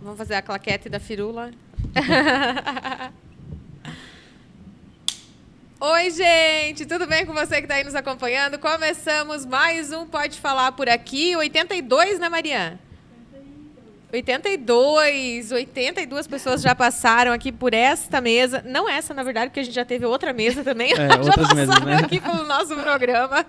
Vamos fazer a claquete da firula. Oi, gente! Tudo bem com você que está aí nos acompanhando? Começamos mais um Pode Falar por aqui. 82, né, Mariana? 82 pessoas já passaram aqui por esta mesa. Não essa, na verdade, porque a gente já teve outra mesa também. Já outras passaram mesas, né? aqui pelo nosso programa.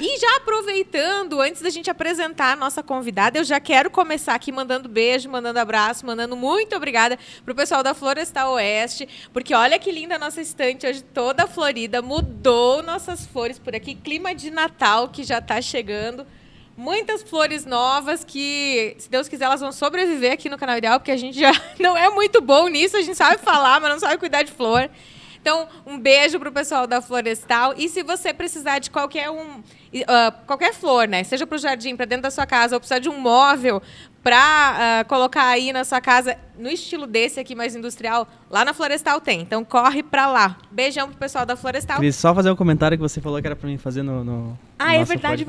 E já aproveitando, antes da gente apresentar a nossa convidada, eu já quero começar aqui mandando beijo, mandando abraço, mandando muito obrigada pro pessoal da Florestal Oeste, porque olha que linda a nossa estante hoje, toda florida, mudou nossas flores por aqui, clima de Natal que já está chegando. Muitas flores novas que, se Deus quiser, elas vão sobreviver aqui no Canal Ideal, porque a gente já não é muito bom nisso, a gente sabe falar, mas não sabe cuidar de flor. Então, um beijo para o pessoal da Florestal. E se você precisar de qualquer flor, né? Seja para o jardim, para dentro da sua casa, ou precisar de um móvel para colocar aí na sua casa, no estilo desse aqui, mais industrial, lá na Florestal tem. Então, corre para lá. Beijão pro pessoal da Florestal. Queria só fazer um comentário que você falou que era para mim fazer no é verdade.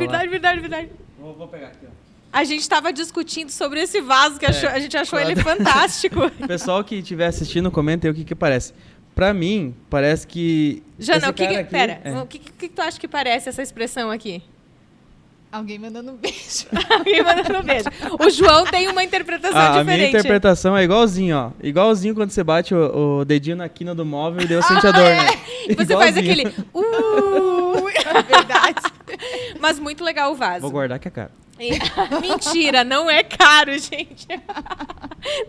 Vou pegar aqui, ó. A gente estava discutindo sobre esse vaso, que a gente achou ele fantástico. O pessoal que estiver assistindo, comenta aí o que parece. Pra mim, parece que... Jana, o que tu acha que parece essa expressão aqui? Alguém mandando um beijo. Alguém mandando um beijo. O João tem uma interpretação diferente. A minha interpretação é igualzinho, ó. Igualzinho quando você bate o dedinho na quina do móvel e Deus sente a dor, né? Você faz aquele... É verdade. Mas muito legal o vaso. Vou guardar que é caro. Mentira, não é caro, gente.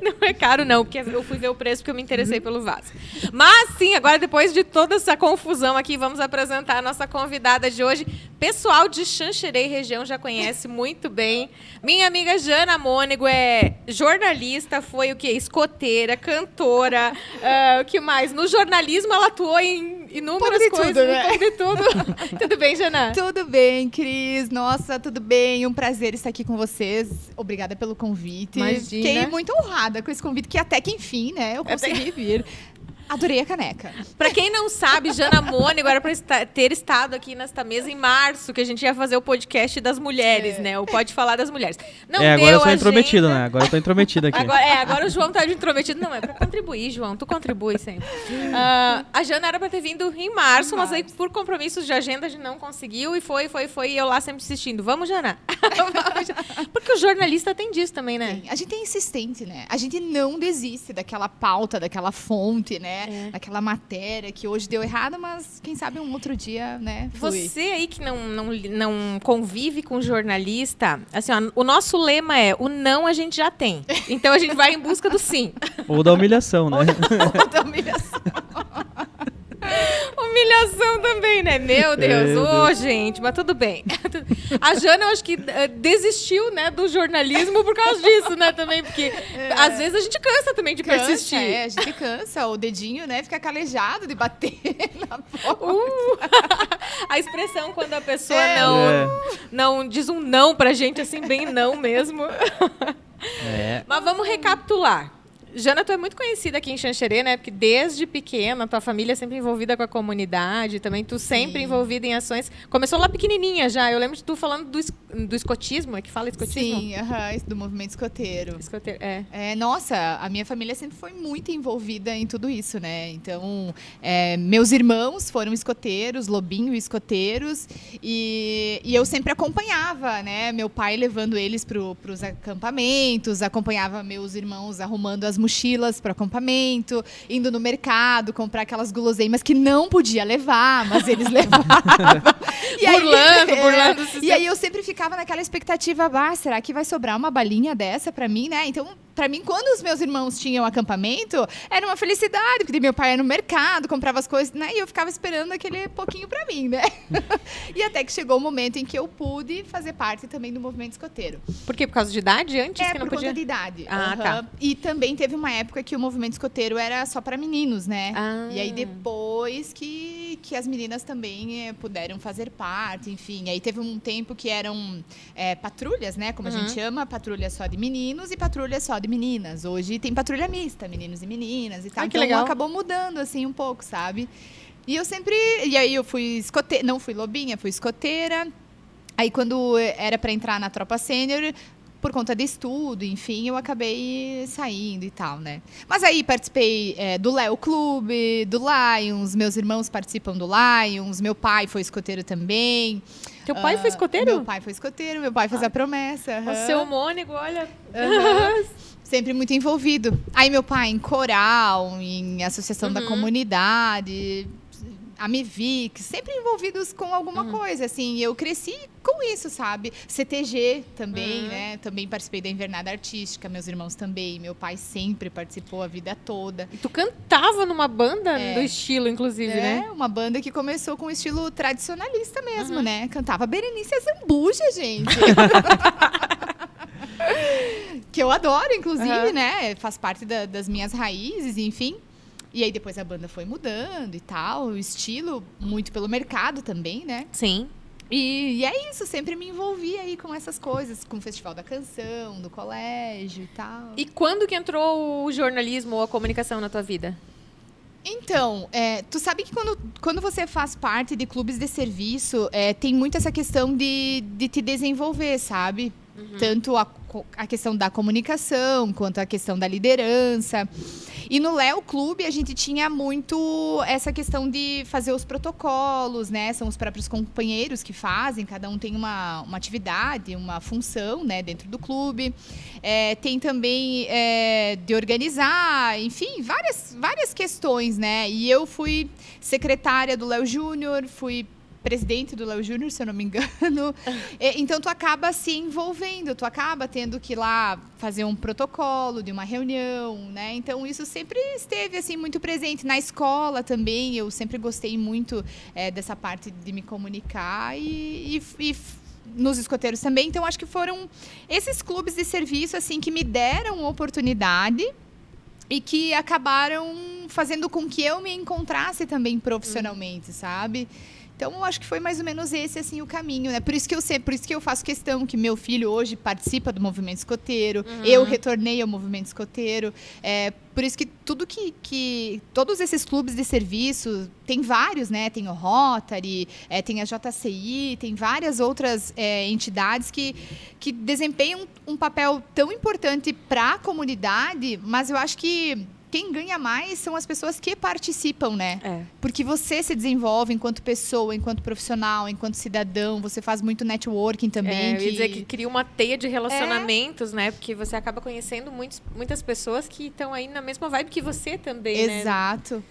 Não é caro, não, porque eu fui ver o preço porque eu me interessei pelo vaso. Mas sim, agora depois de toda essa confusão aqui, vamos apresentar a nossa convidada de hoje. Pessoal de Xanxerê região já conhece muito bem. Minha amiga Jana Mônego é jornalista, foi o quê? Escoteira, cantora, o que mais? No jornalismo ela atuou em inúmeras coisas. Tudo, né? De tudo. Tudo bem, Jana? Tudo bem, Cris. Nossa, tudo bem. Um prazer estar aqui com vocês. Obrigada pelo convite. Imagina. Fiquei muito honrada com esse convite, que até que enfim, né, eu consegui vir. Adorei a caneca. Pra quem não sabe, Jana Mônego era pra ter estado aqui nesta mesa em março, que a gente ia fazer o podcast das mulheres, né? O Pode Falar das Mulheres. Não deu agora eu sou agenda. intrometido, né? Agora eu tô intrometido aqui. Agora o João tá de intrometido. Não, é pra contribuir, João. Tu contribui sempre. A Jana era pra ter vindo em março, mas aí por compromissos de agenda a gente não conseguiu e foi. E eu lá sempre insistindo. Vamos, Jana? Porque o jornalista tem disso também, né? Sim. A gente é insistente, né? A gente não desiste daquela pauta, daquela fonte, né? Daquela matéria que hoje deu errado, mas quem sabe um outro dia, né? Flui. Você aí que não convive com jornalista, assim, ó, o nosso lema é: o não a gente já tem. Então a gente vai em busca do sim. Ou da humilhação, né? Ou da humilhação. Humilhação também, né? Meu Deus. Gente, mas tudo bem. A Jana, eu acho que desistiu, né, do jornalismo por causa disso, né, também, porque às vezes a gente cansa também de persistir. A gente cansa, o dedinho, né, fica calejado de bater na porta. A expressão quando a pessoa não diz um não pra gente, assim, bem não mesmo. Mas vamos recapitular. Jana, tu é muito conhecida aqui em Xanxerê, né? Porque desde pequena, tua família é sempre envolvida com a comunidade, também tu sempre envolvida em ações. Começou lá pequenininha já, eu lembro de tu falando do escotismo, é que fala escotismo? Sim, do movimento escoteiro. Nossa, a minha família sempre foi muito envolvida em tudo isso, né? Então, meus irmãos foram escoteiros, Lobinho escoteiros, e eu sempre acompanhava, né? Meu pai levando eles para os acampamentos, acompanhava meus irmãos arrumando as mochilas para o acampamento, indo no mercado, comprar aquelas guloseimas que não podia levar, mas eles levavam. Burlando. E aí eu sempre ficava naquela expectativa, será que vai sobrar uma balinha dessa para mim, né? Então, para mim, quando os meus irmãos tinham acampamento, era uma felicidade, porque meu pai ia no mercado, comprava as coisas, né? E eu ficava esperando aquele pouquinho para mim, né? E até que chegou o momento em que eu pude fazer parte também do movimento escoteiro. Por quê? Por causa de idade? Antes que não por podia? Conta de idade. Tá. E também teve uma época que o movimento escoteiro era só para meninos, né? E aí depois que as meninas também puderam fazer parte, enfim. Aí teve um tempo que eram patrulhas, né? Como a gente chama, patrulha só de meninos e patrulha só de meninas. Hoje tem patrulha mista, meninos e meninas e tal. Que então legal. Acabou mudando assim um pouco, sabe? E aí eu fui não fui lobinha, fui escoteira. Aí quando era para entrar na tropa sênior, por conta de estudo, enfim, eu acabei saindo e tal, né? Mas aí participei do Léo Clube, do Lions, meus irmãos participam do Lions, meu pai foi escoteiro também. Teu pai foi escoteiro? Meu pai foi escoteiro, meu pai fez a promessa. O seu mônigo, olha... Sempre muito envolvido. Aí meu pai em coral, em associação da comunidade, Amivic, sempre envolvidos com alguma coisa, assim. Eu cresci com isso, sabe? CTG também, né? Também participei da Invernada Artística, meus irmãos também. Meu pai sempre participou a vida toda. E tu cantava numa banda do estilo, inclusive, né? Uma banda que começou com um estilo tradicionalista mesmo, né? Cantava Berenice Zambuja, gente. Que eu adoro, inclusive, né? Faz parte das minhas raízes, enfim. E aí depois a banda foi mudando e tal, o estilo, muito pelo mercado também, né? Sim. E é isso, sempre me envolvi aí com essas coisas, com o Festival da Canção, do colégio e tal. E quando que entrou o jornalismo ou a comunicação na tua vida? Então, tu sabe que quando você faz parte de clubes de serviço, tem muito essa questão de te desenvolver, sabe? Tanto a questão da comunicação, quanto a questão da liderança. E no Léo Clube, a gente tinha muito essa questão de fazer os protocolos, né? São os próprios companheiros que fazem, cada um tem uma atividade, uma função, né, dentro do clube. Tem também de organizar, enfim, várias questões, né? E eu fui secretária do Léo Júnior, fui presidente do Léo Júnior, se eu não me engano. Então, tu acaba se envolvendo, tu acaba tendo que ir lá fazer um protocolo de uma reunião, né? Então, isso sempre esteve, assim, muito presente. Na escola também, eu sempre gostei muito dessa parte de me comunicar e nos escoteiros também. Então, acho que foram esses clubes de serviço, assim, que me deram oportunidade e que acabaram fazendo com que eu me encontrasse também profissionalmente, sabe? Então, eu acho que foi mais ou menos esse, assim, o caminho, né? Por isso que eu faço questão que meu filho hoje participa do movimento escoteiro, eu retornei ao movimento escoteiro. Por isso que todos esses clubes de serviço, tem vários, né? Tem o Rotary, tem a JCI, tem várias outras entidades que desempenham um papel tão importante para a comunidade, mas eu acho que quem ganha mais são as pessoas que participam, né? Porque você se desenvolve enquanto pessoa, enquanto profissional, enquanto cidadão, você faz muito networking também. Eu ia dizer que cria uma teia de relacionamentos, né? Porque você acaba conhecendo muitas pessoas que estão aí na mesma vibe que você também, né? Exato.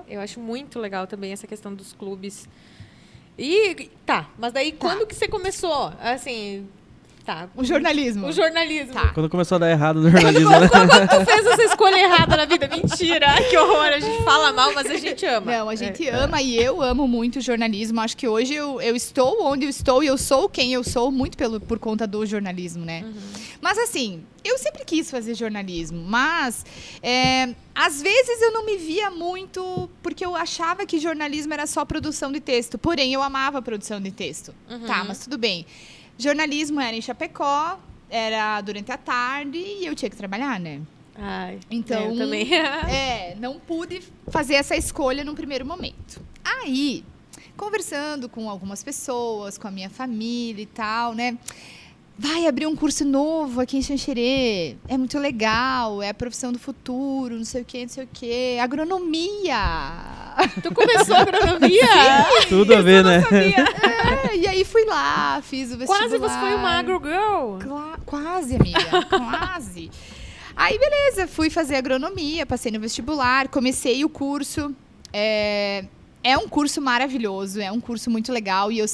Eu acho muito legal também essa questão dos clubes. E, mas daí quando que você começou, assim... O jornalismo. Quando começou a dar errado no jornalismo, né? Quando tu fez essa escolha errada na vida? Mentira! Ai, que horror! A gente fala mal, mas a gente ama. Não, a gente ama e eu amo muito o jornalismo. Acho que hoje eu estou onde eu estou e eu sou quem eu sou muito por conta do jornalismo, né? Mas assim, eu sempre quis fazer jornalismo, mas às vezes eu não me via muito porque eu achava que jornalismo era só produção de texto. Porém, eu amava a produção de texto. Mas tudo bem. Jornalismo era em Chapecó, era durante a tarde e eu tinha que trabalhar, né? Então, eu também. Não pude fazer essa escolha num primeiro momento. Aí, conversando com algumas pessoas, com a minha família e tal, né? Vai abrir um curso novo aqui em Xanxerê, é muito legal, é a profissão do futuro, não sei o quê, agronomia. Tu começou agronomia? Sim, tudo a ver, né? E aí fui lá, fiz o vestibular. Quase você foi uma agro girl. Quase, amiga, quase. Aí, beleza, fui fazer agronomia, passei no vestibular, comecei o curso. É um curso maravilhoso, é um curso muito legal e eu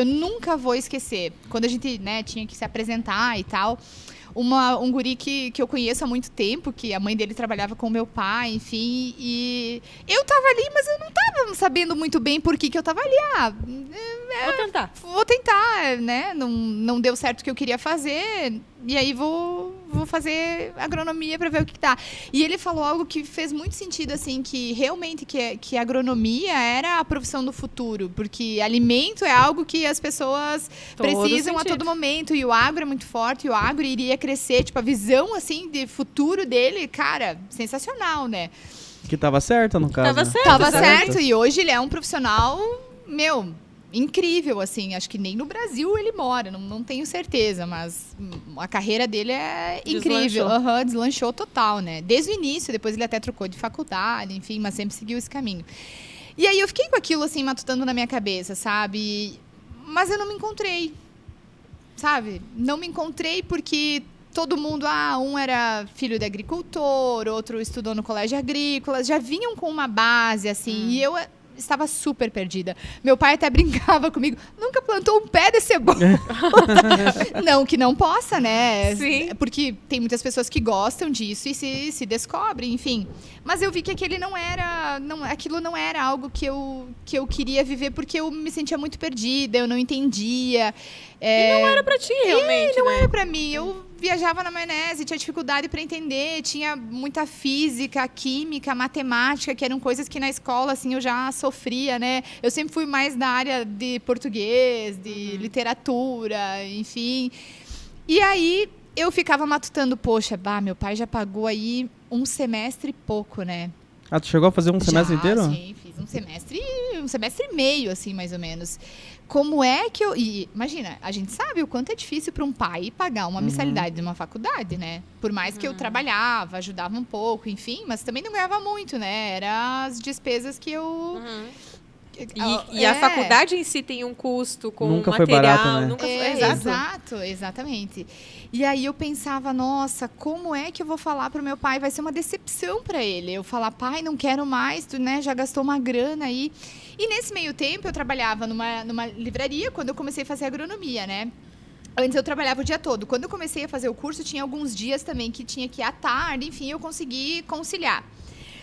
nunca vou esquecer. Quando a gente, né, tinha que se apresentar e tal, um guri que eu conheço há muito tempo, que a mãe dele trabalhava com o meu pai, enfim, e eu tava ali, mas eu não tava sabendo muito bem por que eu tava ali. Vou tentar, né? Não deu certo o que eu queria fazer, e aí vou fazer agronomia para ver o que dá. E ele falou algo que fez muito sentido, assim, que realmente que a agronomia era a profissão do futuro, porque alimento é algo que as pessoas precisam a todo momento, e o agro é muito forte, e o agro iria crescer, tipo, a visão, assim, de futuro dele, cara, sensacional, né? Que tava certo, no caso. Tava certo. Tava certo, e hoje ele é um profissional, incrível, assim. Acho que nem no Brasil ele mora, não tenho certeza, mas a carreira dele é incrível. Deslanchou. Deslanchou total, né? Desde o início, depois ele até trocou de faculdade, enfim, mas sempre seguiu esse caminho. E aí eu fiquei com aquilo, assim, matutando na minha cabeça, sabe? Mas eu não me encontrei, sabe? Não me encontrei porque todo mundo, um era filho de agricultor, outro estudou no colégio agrícola, já vinham com uma base, assim, e eu estava super perdida. Meu pai até brincava comigo, nunca plantou um pé de cebola. Não que não possa, né? Sim. Porque tem muitas pessoas que gostam disso e se descobrem, enfim. Mas eu vi que aquilo não era algo que eu queria viver, porque eu me sentia muito perdida, eu não entendia. E não era pra ti, realmente, não né? era pra mim. Eu viajava na maionese, tinha dificuldade para entender, tinha muita física, química, matemática, que eram coisas que na escola, assim, eu já sofria, né? Eu sempre fui mais da área de português, de literatura, enfim. E aí, eu ficava matutando, poxa, meu pai já pagou aí um semestre e pouco, né? Ah, tu chegou a fazer um semestre inteiro? Sim, fiz um semestre e meio, assim, mais ou menos. Como é que eu... E, imagina, a gente sabe o quanto é difícil para um pai pagar uma mensalidade de uma faculdade, né? Por mais que eu trabalhava, ajudava um pouco, enfim, mas também não ganhava muito, né? Eram as despesas que eu... E a faculdade em si tem um custo com Nunca material. foi barato, né? Nunca foi, exato, exatamente. E aí eu pensava, nossa, como é que eu vou falar pro meu pai? Vai ser uma decepção para ele. Eu falar, pai, não quero mais, tu, né, já gastou uma grana aí. E nesse meio tempo eu trabalhava numa livraria quando eu comecei a fazer agronomia, né? Antes eu trabalhava o dia todo. Quando eu comecei a fazer o curso, tinha alguns dias também que tinha que ir à tarde, enfim, eu consegui conciliar.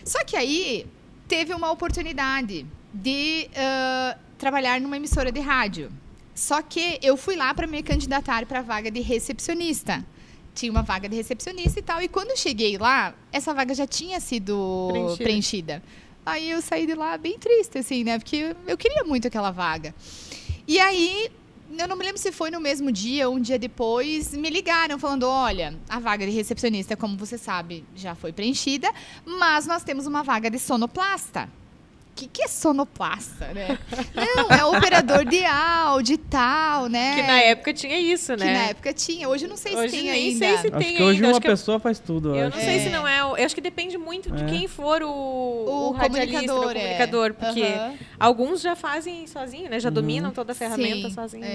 Só que aí teve uma oportunidade de trabalhar numa emissora de rádio. Só que eu fui lá para me candidatar para a vaga de recepcionista. Tinha uma vaga de recepcionista e tal. E quando eu cheguei lá, essa vaga já tinha sido preenchida. Aí eu saí de lá bem triste, assim, né? Porque eu queria muito aquela vaga. E aí, eu não me lembro se foi no mesmo dia ou um dia depois, me ligaram falando, olha, a vaga de recepcionista, como você sabe, já foi preenchida, mas nós temos uma vaga de sonoplasta. O que é sonoplasta, né? Não, é operador de áudio e tal, né? Que na época tinha isso, né? Que na época tinha. Hoje eu não sei se tem nem ainda. sei se Acho tem que hoje ainda. uma pessoa faz tudo. Eu não sei se não é. Eu acho que depende muito de quem for o radialista, o comunicador. Porque alguns já fazem sozinho, né? Já dominam toda a ferramenta sozinho.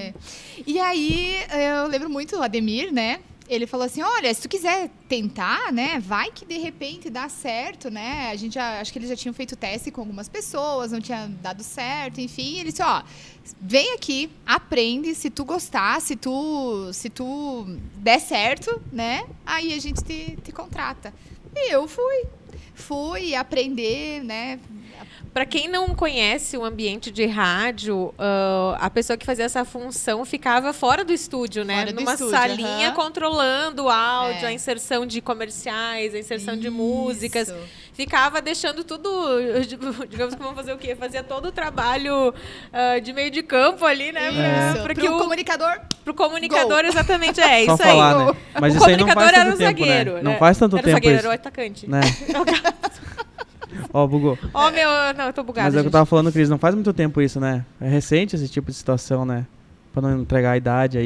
E aí, eu lembro muito o Ademir, né? Ele falou assim, olha, se tu quiser tentar, né, vai que de repente dá certo, né? Acho que eles já tinham feito teste com algumas pessoas, não tinha dado certo, enfim. Ele disse, vem aqui, aprende, se tu gostar, se tu der certo, né? Aí a gente te contrata. E eu fui aprender, né? Para quem não conhece o ambiente de rádio, a pessoa que fazia essa função ficava fora do estúdio, né? Numa salinha controlando o áudio, a inserção de comerciais, a inserção de músicas. Ficava deixando tudo, digamos que vamos fazer o quê? Fazia todo o trabalho de meio de campo ali, né? Pro comunicador. Pro comunicador, exatamente, é só isso falar, aí. Né? Mas o isso aí não comunicador faz era tanto o tempo, zagueiro. Né? Não faz tanto tempo zagueiro, isso. Era o atacante. Né? Bugou. Não, eu tô bugada. Mas é o que eu tava falando, Cris, não faz muito tempo isso, né? É recente esse tipo de situação, né? Pra não entregar a idade aí.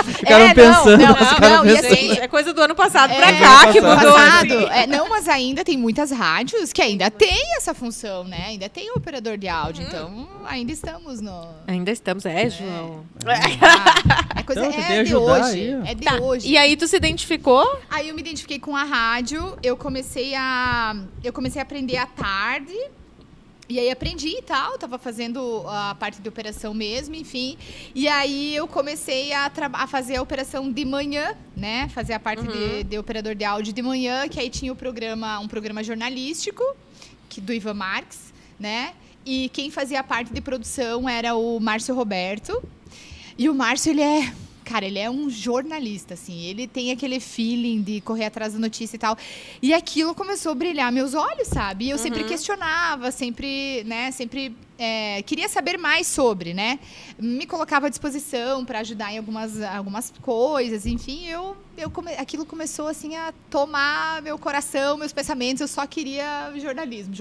Ficaram pensando. Gente, é coisa do ano passado pra cá que mudou. Assim. Não, mas ainda tem muitas rádios que ainda tem essa função, né? Ainda tem o operador de áudio, então ainda estamos no... Ainda estamos, João. É coisa então, de hoje. Aí. É de hoje. E aí tu se identificou? Aí eu me identifiquei com a rádio, eu comecei a aprender à tarde. E aí aprendi e tal, tava fazendo a parte de operação mesmo, enfim. E aí eu comecei a fazer a operação de manhã, né? Fazer a parte de operador de áudio de manhã, que aí tinha um programa jornalístico, do Ivan Marques, né? E quem fazia a parte de produção era o Márcio Roberto. E o Márcio, ele é um jornalista, assim. Ele tem aquele feeling de correr atrás da notícia e tal. E aquilo começou a brilhar meus olhos, sabe? E eu sempre questionava, sempre queria saber mais sobre, né? Me colocava à disposição para ajudar em algumas coisas, enfim. Aquilo começou, assim, a tomar meu coração, meus pensamentos. Eu só queria jornalismo.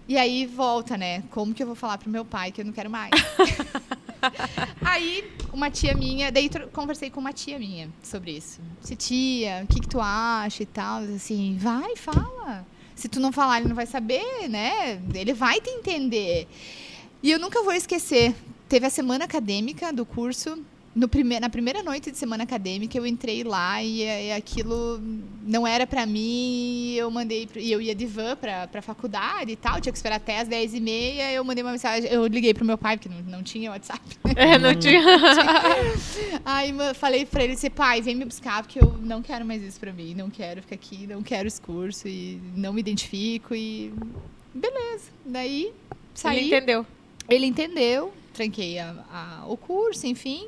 E aí volta, né? Como que eu vou falar pro meu pai que eu não quero mais? Aí, uma tia minha, daí conversei com uma tia minha sobre isso. Disse, tia, o que tu acha e tal? Assim, vai, fala. Se tu não falar, ele não vai saber, né? Ele vai te entender. E eu nunca vou esquecer. Teve a semana acadêmica do curso. Na primeira noite de semana acadêmica, eu entrei lá e aquilo não era pra mim. E eu ia de van pra faculdade e tal. Tinha que esperar até as 10h30. Eu mandei uma mensagem. Eu liguei pro meu pai, porque não tinha WhatsApp. Não tinha. Aí falei pra ele, pai, vem me buscar, porque eu não quero mais isso pra mim. Não quero ficar aqui, não quero esse curso. E não me identifico. E beleza. Daí, saí. Ele entendeu. Tranquei o curso, enfim.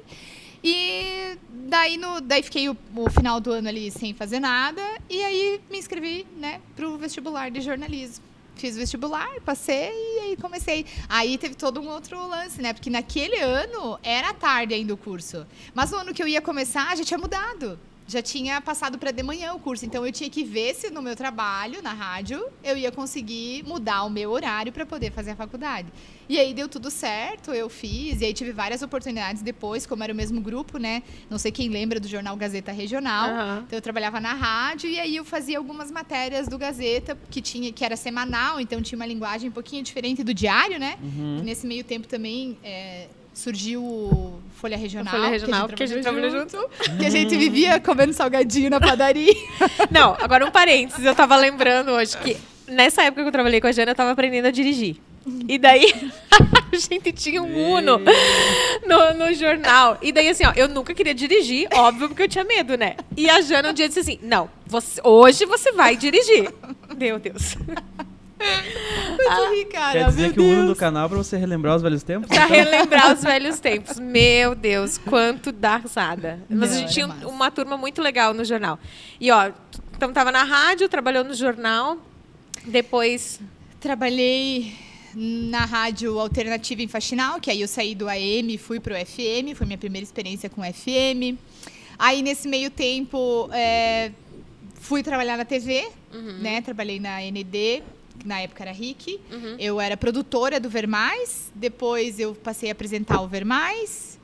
E daí fiquei o final do ano ali sem fazer nada. E aí me inscrevi, né, pro vestibular de jornalismo. Fiz o vestibular, passei e aí comecei. Aí teve todo um outro lance, né? Porque naquele ano era tarde ainda o curso. Mas no ano que eu ia começar já tinha mudado. Já tinha passado para de manhã o curso. Então eu tinha que ver se no meu trabalho, na rádio, eu ia conseguir mudar o meu horário para poder fazer a faculdade. E aí deu tudo certo, eu fiz. E aí tive várias oportunidades depois, como era o mesmo grupo, né? Não sei quem lembra do jornal Gazeta Regional. Uhum. Então eu trabalhava na rádio e aí eu fazia algumas matérias do Gazeta, que era semanal, então tinha uma linguagem um pouquinho diferente do diário, né? Uhum. Nesse meio tempo também surgiu o Folha Regional. Folha Regional, porque a gente trabalhou junto. Que a gente vivia comendo salgadinho na padaria. Não, agora um parênteses. Eu tava lembrando hoje que nessa época que eu trabalhei com a Jana, eu tava aprendendo a dirigir. E daí, a gente tinha um Uno no jornal. E daí, assim, ó, eu nunca queria dirigir, óbvio, porque eu tinha medo, né? E a Jana um dia disse assim, não, hoje você vai dirigir. Meu Deus. Quer dizer que o Uno do canal pra você relembrar os velhos tempos? Pra relembrar os velhos tempos. Meu Deus, quanto da risada. Mas a gente tinha uma turma muito legal no jornal. E, ó, então tava na rádio, trabalhou no jornal, depois... Trabalhei na rádio alternativa em Faxinal, que aí eu saí do AM e fui pro FM, foi minha primeira experiência com FM. Aí, nesse meio tempo, fui trabalhar na TV, né? Trabalhei na ND, que na época era RIC. Eu era produtora do Ver Mais, depois eu passei a apresentar o Ver Mais.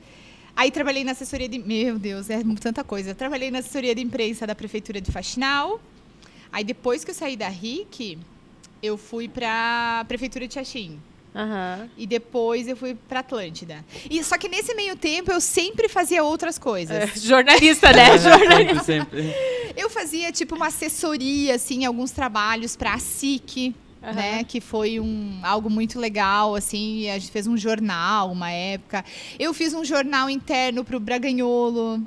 Aí trabalhei na assessoria de... Meu Deus, é tanta coisa. Trabalhei na assessoria de imprensa da Prefeitura de Faxinal. Aí, depois que eu saí da RIC... eu fui para a Prefeitura de Xaxim. E depois eu fui para Atlântida. E só que nesse meio tempo eu sempre fazia outras coisas. Jornalista, né? Jornalista. Sempre. Eu fazia tipo uma assessoria, assim, alguns trabalhos para a SIC, né? Que foi algo muito legal, assim. A gente fez um jornal, uma época. Eu fiz um jornal interno para o Braganholo.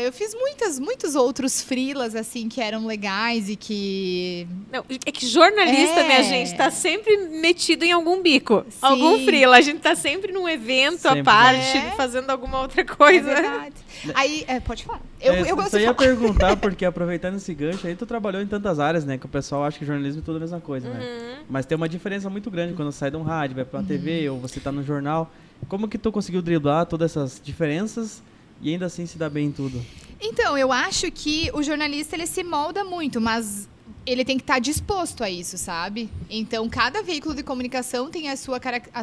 Eu fiz muitos outros freelas, assim, que eram legais e que... Não, é que jornalista, minha gente, tá sempre metido em algum bico. Sim. Algum freela. A gente tá sempre num evento Sempre. à parte, fazendo alguma outra coisa. É verdade. Aí, pode falar. Eu gosto só de ia falar. perguntar, porque aproveitando esse gancho, aí tu trabalhou em tantas áreas, né? Que o pessoal acha que jornalismo é tudo a mesma coisa, né? Mas tem uma diferença muito grande quando sai de um rádio, vai pra uma TV ou você tá no jornal. Como que tu conseguiu driblar todas essas diferenças e ainda assim se dá bem em tudo? Então, eu acho que o jornalista, ele se molda muito, mas ele tem que estar disposto a isso, sabe? Então, cada veículo de comunicação tem as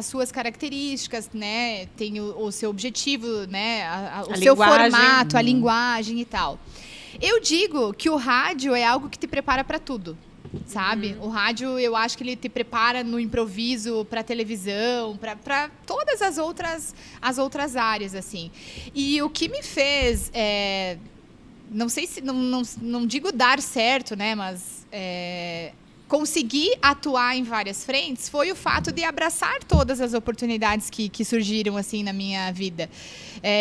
suas características, né? Tem o seu objetivo, né? O seu linguagem. formato, a linguagem e tal. Eu digo que o rádio é algo que te prepara para tudo, sabe? O rádio, eu acho que ele te prepara no improviso, para televisão, para todas as outras áreas, assim. E o que me fez... não sei se... Não digo dar certo, né? Mas... conseguir atuar em várias frentes foi o fato de abraçar todas as oportunidades que surgiram, assim, na minha vida.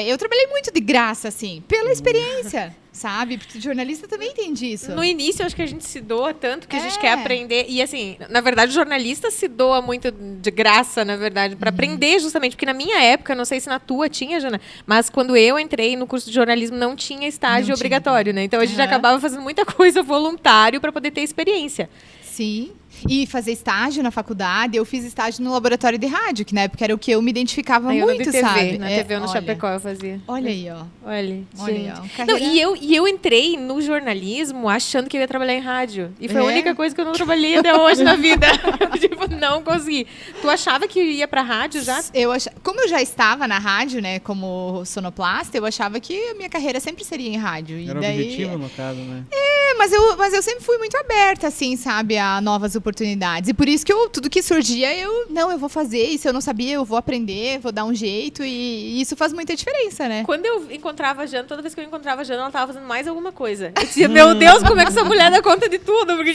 Eu trabalhei muito de graça, assim, pela experiência, sabe? Porque jornalista também tem disso. No início, eu acho que a gente se doa tanto que a gente quer aprender. E, assim, na verdade, o jornalista se doa muito de graça, na verdade, para aprender justamente. Porque na minha época, não sei se na tua tinha, Jana, mas quando eu entrei no curso de jornalismo, não tinha estágio obrigatório, né? Então, a gente acabava fazendo muita coisa voluntário para poder ter experiência. Sim. E fazer estágio na faculdade, eu fiz estágio no laboratório de rádio, que na época era o que eu me identificava Aí eu muito, de TV, sabe? Na TV no Chapecó eu fazia. Olha aí, ó. Olha Olha gente. aí, ó. Não, e eu entrei no jornalismo achando que eu ia trabalhar em rádio. E foi a única coisa que eu não trabalhei até hoje na vida. Tipo, não consegui. Tu achava que ia pra rádio já? Como eu já estava na rádio, né, como sonoplasta, eu achava que a minha carreira sempre seria em rádio. Era o objetivo, no caso, né? Mas eu sempre fui muito aberta, assim, sabe, a novas oportunidades. E por isso que tudo que surgia, eu vou fazer. E se eu não sabia, eu vou aprender, vou dar um jeito. E isso faz muita diferença, né? Quando eu encontrava a Jana, toda vez que eu encontrava a Jana, ela tava fazendo mais alguma coisa. Eu dizia, meu Deus, como é que essa mulher dá conta de tudo? Porque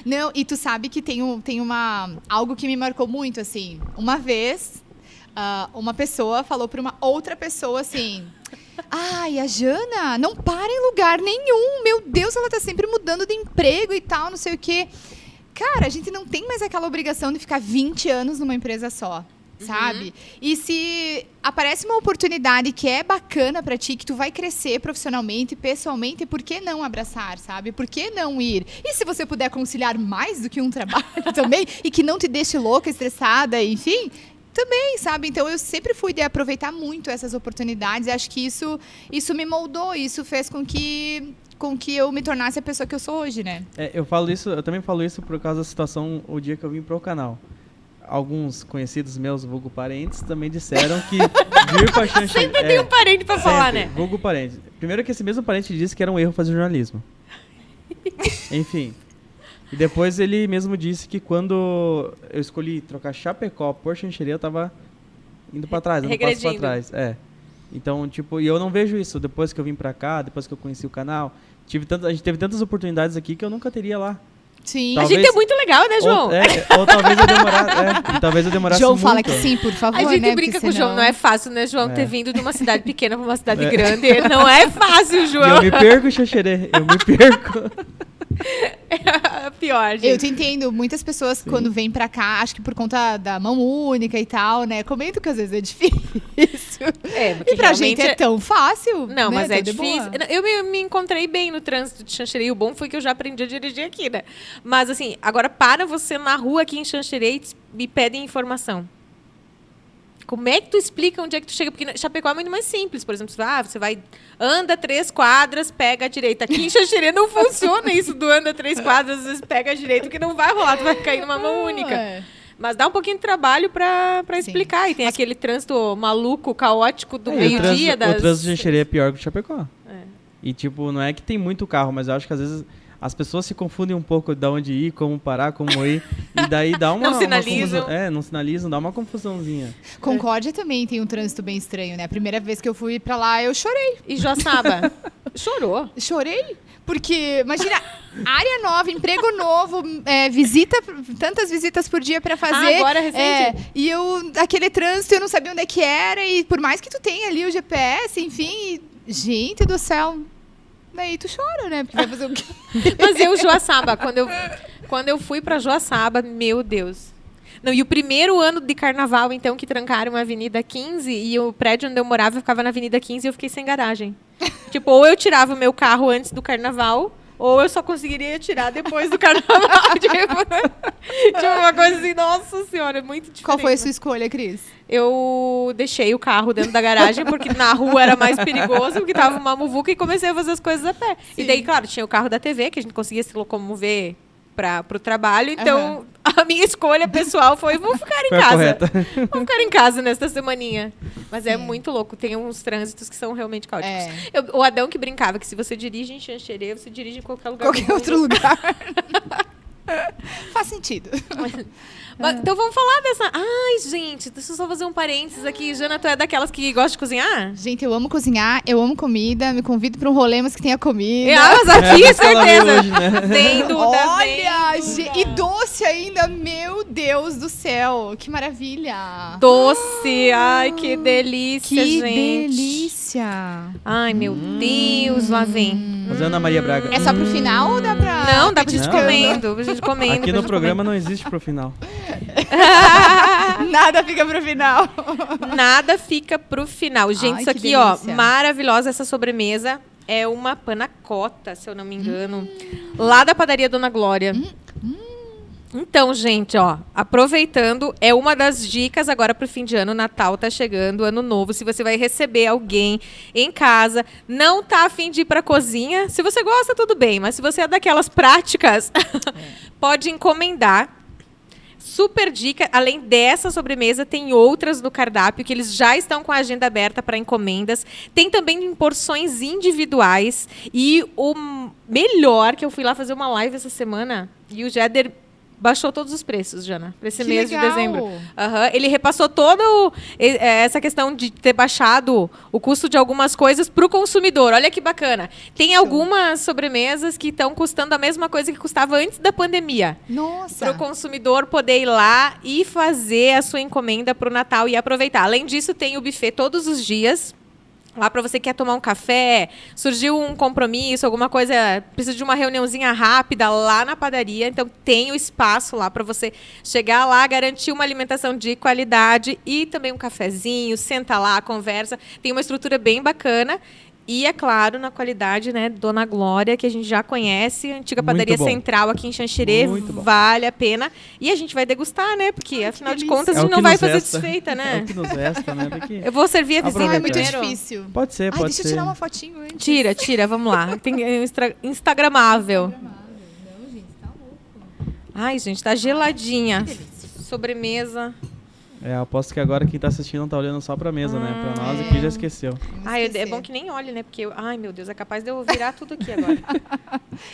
Não, e tu sabe que tem algo que me marcou muito, assim. Uma vez, uma pessoa falou para uma outra pessoa assim... Ai, a Jana não para em lugar nenhum. Meu Deus, ela tá sempre mudando de emprego e tal, não sei o quê. Cara, a gente não tem mais aquela obrigação de ficar 20 anos numa empresa só, sabe? E se aparece uma oportunidade que é bacana pra ti, que tu vai crescer profissionalmente, pessoalmente, por que não abraçar, sabe? Por que não ir? E se você puder conciliar mais do que um trabalho também, e que não te deixe louca, estressada, enfim... Também, sabe? Então, eu sempre fui de aproveitar muito essas oportunidades. Acho que isso me moldou, isso fez com que eu me tornasse a pessoa que eu sou hoje, né? Eu também falo isso por causa da situação, o dia que eu vim pro canal. Alguns conhecidos meus, vulgo parentes, também disseram que vir pra Xanxerê... Sempre tem um parente pra falar, né? Vulgo parente. Primeiro que esse mesmo parente disse que era um erro fazer jornalismo. Enfim... E depois ele mesmo disse que quando eu escolhi trocar Chapecó por Xanxerê, eu tava indo pra trás, dando passo pra trás. Então, tipo, e eu não vejo isso. Depois que eu vim pra cá, depois que eu conheci o canal, a gente teve tantas oportunidades aqui que eu nunca teria lá. Sim. Talvez, a gente é muito legal, né, João? Ou talvez eu demorasse João muito. fala que sim, por favor, a gente né? brinca com o João, não é fácil, né, João, ter vindo de uma cidade pequena pra uma cidade grande. Não é fácil, João. E eu me perco, Xanxerê. Eu me perco. É pior, gente. Eu te entendo. Muitas pessoas, quando vêm pra cá, acho que por conta da mão única e tal, né? Comentam que às vezes é difícil. E pra gente é tão fácil. Não, né? mas é difícil. Eu me encontrei bem no trânsito de Xanxerê. E o bom foi que eu já aprendi a dirigir aqui, né? Mas, assim, agora para você na rua aqui em Xanxerê e me pedem informação. Como é que tu explica onde é que tu chega? Porque Chapecó é muito mais simples. Por exemplo, você vai, anda 3 quadras, pega a direita. Aqui em Xanxerê não funciona isso do anda 3 quadras, às vezes pega a direita, porque não vai rolar, tu vai cair numa mão única. Mas dá um pouquinho de trabalho pra explicar. E tem aquele trânsito maluco, caótico do meio-dia. O trânsito de Xanxerê é pior que o Chapecó. E, tipo, não é que tem muito carro, mas eu acho que às vezes... As pessoas se confundem um pouco de onde ir, como parar, como ir. E daí dá uma... Não sinalizam. Não sinalizam, dá uma confusãozinha. Concórdia também tem um trânsito bem estranho, né? A primeira vez que eu fui pra lá, eu chorei. E Joaçaba? Chorou? Chorei. Porque, imagina, área nova, emprego novo, tantas visitas por dia pra fazer. Agora, recente. E aquele trânsito, eu não sabia onde é que era. E por mais que tu tenha ali o GPS, enfim... Gente do céu... Daí tu chora, né? Porque vai fazer o quê? Mas Joaçaba, quando eu fui pra Joaçaba, meu Deus. Não, e o primeiro ano de carnaval, então, que trancaram a Avenida 15 e o prédio onde eu morava ficava na Avenida 15 e eu fiquei sem garagem. Tipo, ou eu tirava o meu carro antes do carnaval, ou eu só conseguiria tirar depois do carnaval. Tipo, uma coisa assim, nossa senhora, muito diferente. Qual foi a sua escolha, Cris? Eu deixei o carro dentro da garagem, porque na rua era mais perigoso, porque tava uma muvuca, e comecei a fazer as coisas a pé. Sim. E daí, claro, tinha o carro da TV, que a gente conseguia se locomover pro trabalho. Então, a minha escolha pessoal foi, vamos ficar em casa. Vamos ficar em casa nesta semaninha. Mas é muito louco, tem uns trânsitos que são realmente caóticos. O Adão que brincava que se você dirige em Xanxerê, você dirige em qualquer lugar. Qualquer outro lugar. Faz sentido. Mas, então vamos falar dessa... Ai, gente, deixa eu só fazer um parênteses aqui. Jana, tu é daquelas que gosta de cozinhar? Gente, eu amo cozinhar, eu amo comida. Me convido para um rolê, mas que tenha comida. Mas aqui, certeza. Hoje, né? Olha, e doce ainda. Meu Deus do céu. Que maravilha. Doce. Ai, que delícia, que gente. Que delícia. Ai, meu Deus, lá vem. Mas Ana Maria Braga. É só pro final ou dá pra... Não, dá pra gente comendo. Aqui no programa não existe pro final. Nada fica pro final. Nada fica pro final. Gente, isso aqui, ó, maravilhosa essa sobremesa. é uma panacota, se eu não me engano, lá da padaria Dona Glória. Então, gente, ó, aproveitando, é uma das dicas agora pro fim de ano. Natal tá chegando, Ano Novo. Se você vai receber alguém em casa, não tá a fim de ir pra cozinha. Se você gosta, tudo bem. Mas se você é daquelas práticas, pode encomendar. Super dica, além dessa sobremesa, tem outras no cardápio que eles já estão com a agenda aberta para encomendas. Tem também em porções individuais. E o melhor, que eu fui lá fazer uma live essa semana, e o Jeder baixou todos os preços, Jana, para esse mês de dezembro. Ele repassou toda essa questão de ter baixado o custo de algumas coisas para o consumidor. Olha que bacana. Tem algumas sobremesas que estão custando a mesma coisa que custava antes da pandemia. Nossa! Para o consumidor poder ir lá e fazer a sua encomenda para o Natal e aproveitar. Além disso, tem o buffet todos os dias. Lá para você que quer tomar um café, surgiu um compromisso, alguma coisa, precisa de uma reuniãozinha rápida lá na padaria. Então, tem o espaço lá para você chegar lá, garantir uma alimentação de qualidade e também um cafezinho, senta lá, conversa. Tem uma estrutura bem bacana. E, é claro, na qualidade, né, Dona Glória, que a gente já conhece, a antiga padaria central aqui em Xanxerê, vale a pena. E a gente vai degustar, né, porque, afinal de contas, a gente não vai fazer desfeita, né? É o que nos resta, né? Eu vou servir a vizinha É muito primeiro. difícil. Pode ser, pode ser. Deixa eu tirar uma fotinho antes. Tira, vamos lá. Tem instagramável. Não, gente, tá louco. Ai, gente, tá geladinha. Que delícia. Sobremesa. Aposto que agora quem tá assistindo não tá olhando só pra mesa, né? Pra nós aqui já esqueceu. Ai, é bom que nem olhe, né? Porque, ai, meu Deus, é capaz de eu virar tudo aqui agora.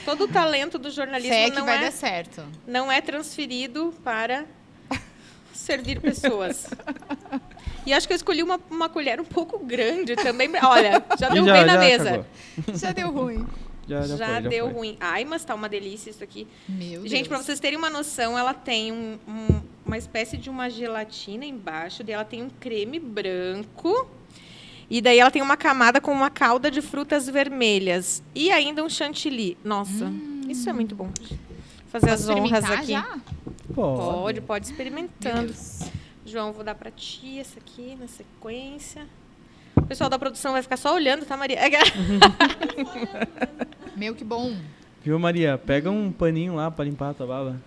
Todo o talento do jornalismo Fé que vai dar certo. não é transferido para servir pessoas. E acho que eu escolhi uma colher um pouco grande também. Olha, já deu ruim na mesa. Cagou. Já deu ruim. Já deu foi. ruim. Ai, mas tá uma delícia isso aqui. Meu Gente, Deus. pra vocês terem uma noção, ela tem uma espécie de uma gelatina embaixo, daí ela tem um creme branco, e daí ela tem uma camada com uma calda de frutas vermelhas, e ainda um chantilly. Nossa, isso é muito bom. Fazer Posso as honras experimentar aqui. já? Pode Meu experimentando. Deus. João, vou dar pra ti essa aqui, na sequência. O pessoal da produção vai ficar só olhando, tá, Maria? Meu, que bom. Viu, Maria? Pega um paninho lá pra limpar a tua baba.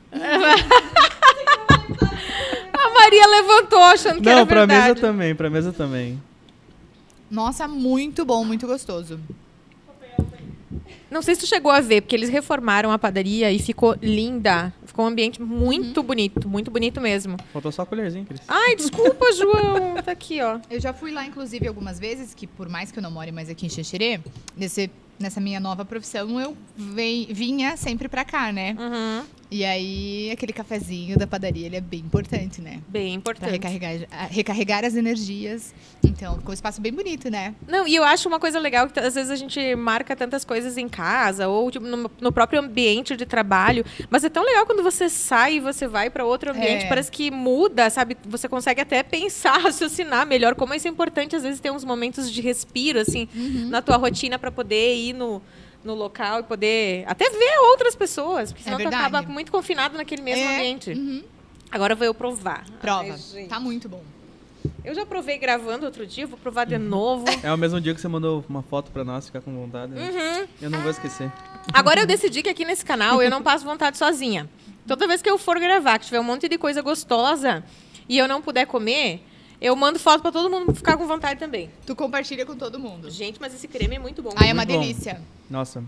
A Maria levantou achando que era Não, pra verdade. mesa também. Nossa, muito bom, muito gostoso. Não sei se tu chegou a ver, porque eles reformaram a padaria e ficou linda. Ficou um ambiente muito bonito mesmo. Faltou só a colherzinha, Cris. Ai, desculpa, João. Tá aqui, ó. Eu já fui lá, inclusive, algumas vezes, que por mais que eu não more mais aqui em Xanxerê, nessa minha nova profissão, eu vinha sempre pra cá, né? E aí, aquele cafezinho da padaria, ele é bem importante, né? Bem Pra importante. recarregar as energias. Então, ficou um espaço bem bonito, né? Não, e eu acho uma coisa legal que às vezes a gente marca tantas coisas em casa ou tipo, no próprio ambiente de trabalho, mas é tão legal quando você sai e você vai para outro ambiente, parece que muda, sabe? Você consegue até pensar, raciocinar melhor, como isso é importante às vezes ter uns momentos de respiro assim na tua rotina para poder ir no local e poder até ver outras pessoas, porque senão tu acaba muito confinado naquele mesmo ambiente. Agora vou eu provar. Prova. Ai, Tá muito bom. eu já provei gravando outro dia, vou provar de novo. É o mesmo dia que você mandou uma foto pra nós, ficar com vontade. Né? Eu não vou esquecer. Agora eu decidi que aqui nesse canal eu não passo vontade sozinha. Toda vez que eu for gravar, que tiver um monte de coisa gostosa e eu não puder comer, eu mando foto pra todo mundo ficar com vontade também. Tu compartilha com todo mundo. Gente, mas esse creme é muito bom. Ah, é uma Muito bom. delícia. Nossa,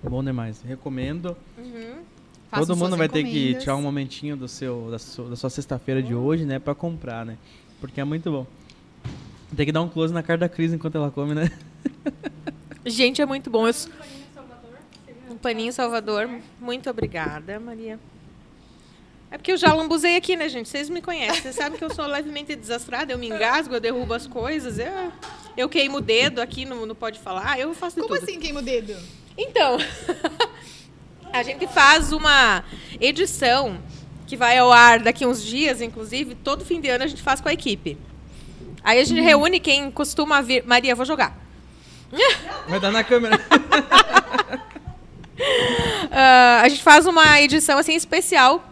bom demais. Recomendo. Façam Todo mundo suas vai ter que encomendas. tirar um momentinho da sua sexta-feira de hoje, né? Pra comprar, né? Porque é muito bom. Tem que dar um close na cara da Cris enquanto ela come, né? Gente, é muito bom. Um paninho Salvador. Muito obrigada, Maria. É porque eu já lambuzei aqui, né, gente? Vocês me conhecem. Vocês sabem que eu sou levemente desastrada. Eu me engasgo, eu derrubo as coisas. Eu queimo o dedo aqui no Pode Falar. Eu faço de Como tudo. assim queima o dedo? Então, a gente faz uma edição que vai ao ar daqui uns dias, inclusive. Todo fim de ano a gente faz com a equipe. Aí a gente reúne quem costuma vir. Maria, vou jogar. Vai dar na câmera. A gente faz uma edição assim especial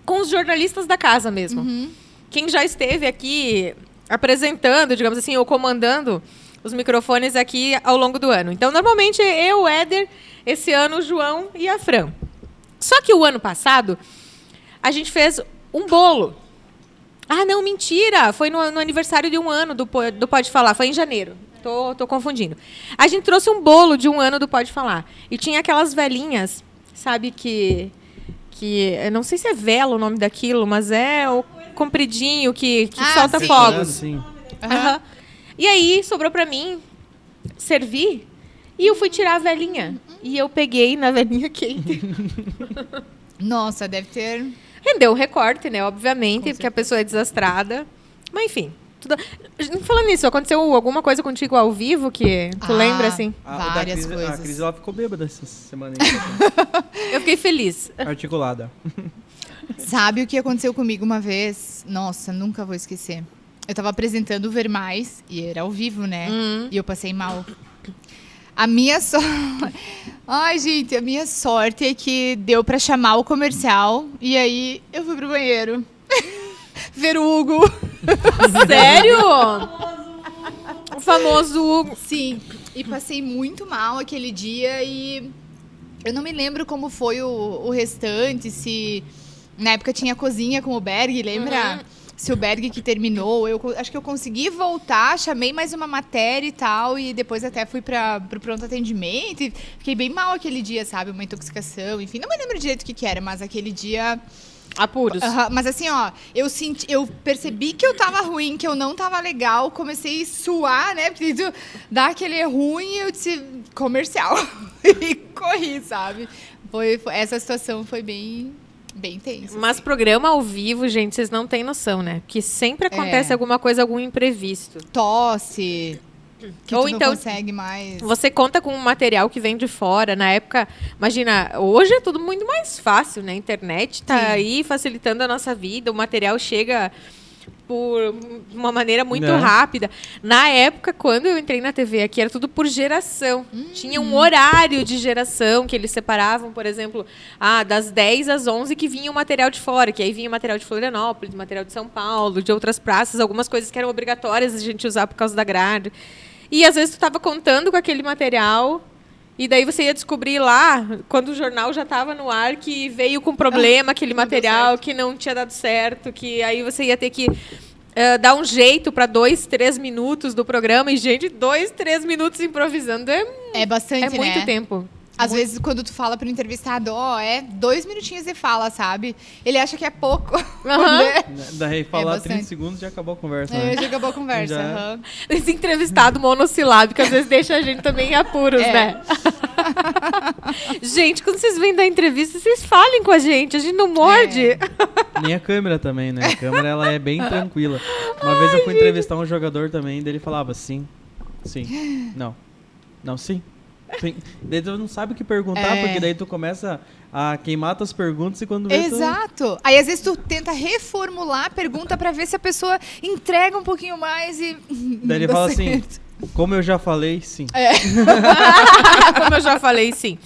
com os jornalistas da casa mesmo. Quem já esteve aqui apresentando, digamos assim, ou comandando os microfones aqui ao longo do ano. Então, normalmente, eu, o Éder, esse ano o João e a Fran. Só que o ano passado, a gente fez um bolo. Ah, não, mentira! Foi no aniversário de 1 ano do Pode Falar, foi em janeiro. Tô confundindo. A gente trouxe um bolo de 1 ano do Pode Falar. E tinha aquelas velinhas, sabe, que eu não sei se é vela o nome daquilo, mas é o compridinho que solta sim. fogos. Sim. Aham. E aí, sobrou pra mim servir e eu fui tirar a velinha. E eu peguei na velinha quente. Nossa, deve ter... Rendeu um recorte, né? Obviamente, Com porque a pessoa é desastrada. Mas, enfim. Falando nisso, aconteceu alguma coisa contigo ao vivo que tu lembra, assim? Várias A coisas. Cris, ela ficou bêbada essa semana aí. Eu fiquei feliz. Articulada. Sabe o que aconteceu comigo uma vez? Nossa, nunca vou esquecer. Eu tava apresentando o Ver Mais, e era ao vivo, né? E eu passei mal. A minha sorte... Ai, gente, a minha sorte é que deu pra chamar o comercial, e aí eu fui pro banheiro. Ver o Hugo. Sério? O famoso Hugo. Sim, e passei muito mal aquele dia, e eu não me lembro como foi o restante, se... Na época tinha cozinha com o Berg, lembra? Se o Berg que terminou, acho que eu consegui voltar, chamei mais uma matéria e tal, e depois até fui pro pronto atendimento, e fiquei bem mal aquele dia, sabe? Uma intoxicação, enfim, não me lembro direito o que era, mas aquele dia... Apuros. Mas assim, ó, eu percebi que eu tava ruim, que eu não tava legal, comecei a suar, né? Porque dá aquele ruim, eu disse, comercial. E corri, sabe? Essa situação foi bem tensa. Mas assim. programa ao vivo, gente, vocês não têm noção, né? Porque sempre acontece alguma coisa, algum imprevisto. Tosse, que Ou tu então não consegue mais... você conta com um material que vem de fora. Na época, imagina, hoje é tudo muito mais fácil, né? A internet tá Sim. aí facilitando a nossa vida, o material chega por uma maneira muito Né? rápida. Na época, quando eu entrei na TV aqui, era tudo por geração. Tinha um horário de geração que eles separavam, por exemplo, das 10 às 11 que vinha o material de fora, que aí vinha o material de Florianópolis, material de São Paulo, de outras praças, algumas coisas que eram obrigatórias a gente usar por causa da grade. E às vezes tu estava contando com aquele material e daí você ia descobrir lá, quando o jornal já estava no ar, que veio com problema aquele material, que não tinha dado certo, que aí você ia ter que dar um jeito para 2, 3 minutos do programa. E, gente, 2, 3 minutos improvisando É bastante, muito né? tempo. Às vezes, quando tu fala pro entrevistado, 2 minutinhos e fala, sabe? Ele acha que é pouco. Né? Daí falar bastante. 30 segundos já acabou a conversa. Né? Já acabou a conversa. Já. aham. Esse entrevistado monossilábico às vezes deixa a gente também em apuros, né? Gente, quando vocês vêm dar entrevista, vocês falem com a gente não morde. Nem a câmera também, né? A câmera, ela é bem tranquila. Uma vez eu fui entrevistar um jogador também, daí ele falava sim, não, sim. Sim. Daí tu não sabe o que perguntar, porque daí tu começa a queimar tuas perguntas e quando vê Exato. Aí, às vezes, tu tenta reformular a pergunta pra ver se a pessoa entrega um pouquinho mais e... Daí ele fala assim, como eu já falei, sim. Como eu já falei, sim.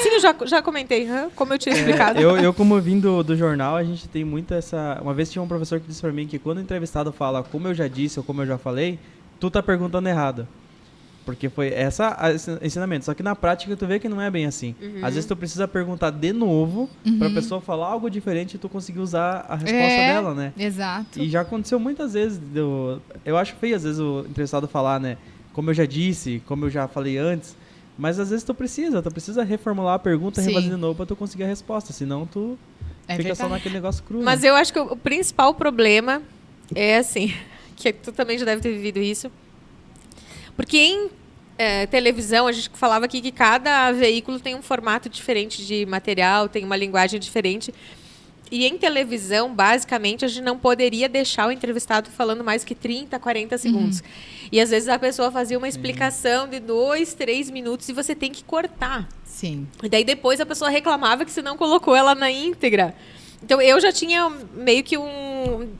Sim, eu já comentei, como eu tinha explicado. Eu como vim do jornal, a gente tem muito essa... Uma vez tinha um professor que disse pra mim que quando o entrevistado fala como eu já disse ou como eu já falei, tu tá perguntando errado. Porque foi esse ensinamento. Só que na prática tu vê que não é bem assim. Às vezes tu precisa perguntar de novo pra pessoa falar algo diferente e tu conseguir usar a resposta dela, né? Exato. E já aconteceu muitas vezes. Eu acho feio às vezes o entrevistado falar, né? Como eu já disse, como eu já falei antes. Mas às vezes tu precisa reformular a pergunta, Sim. refazer de novo pra tu conseguir a resposta. Senão tu fica só naquele negócio cru. Mas né? eu acho que o principal problema é assim, que tu também já deve ter vivido isso. Porque em televisão, a gente falava aqui que cada veículo tem um formato diferente de material, tem uma linguagem diferente. E em televisão, basicamente, a gente não poderia deixar o entrevistado falando mais que 30, 40 segundos. E às vezes a pessoa fazia uma explicação de 2, 3 minutos e você tem que cortar. Sim. E daí depois a pessoa reclamava que você não colocou ela na íntegra. Então eu já tinha meio que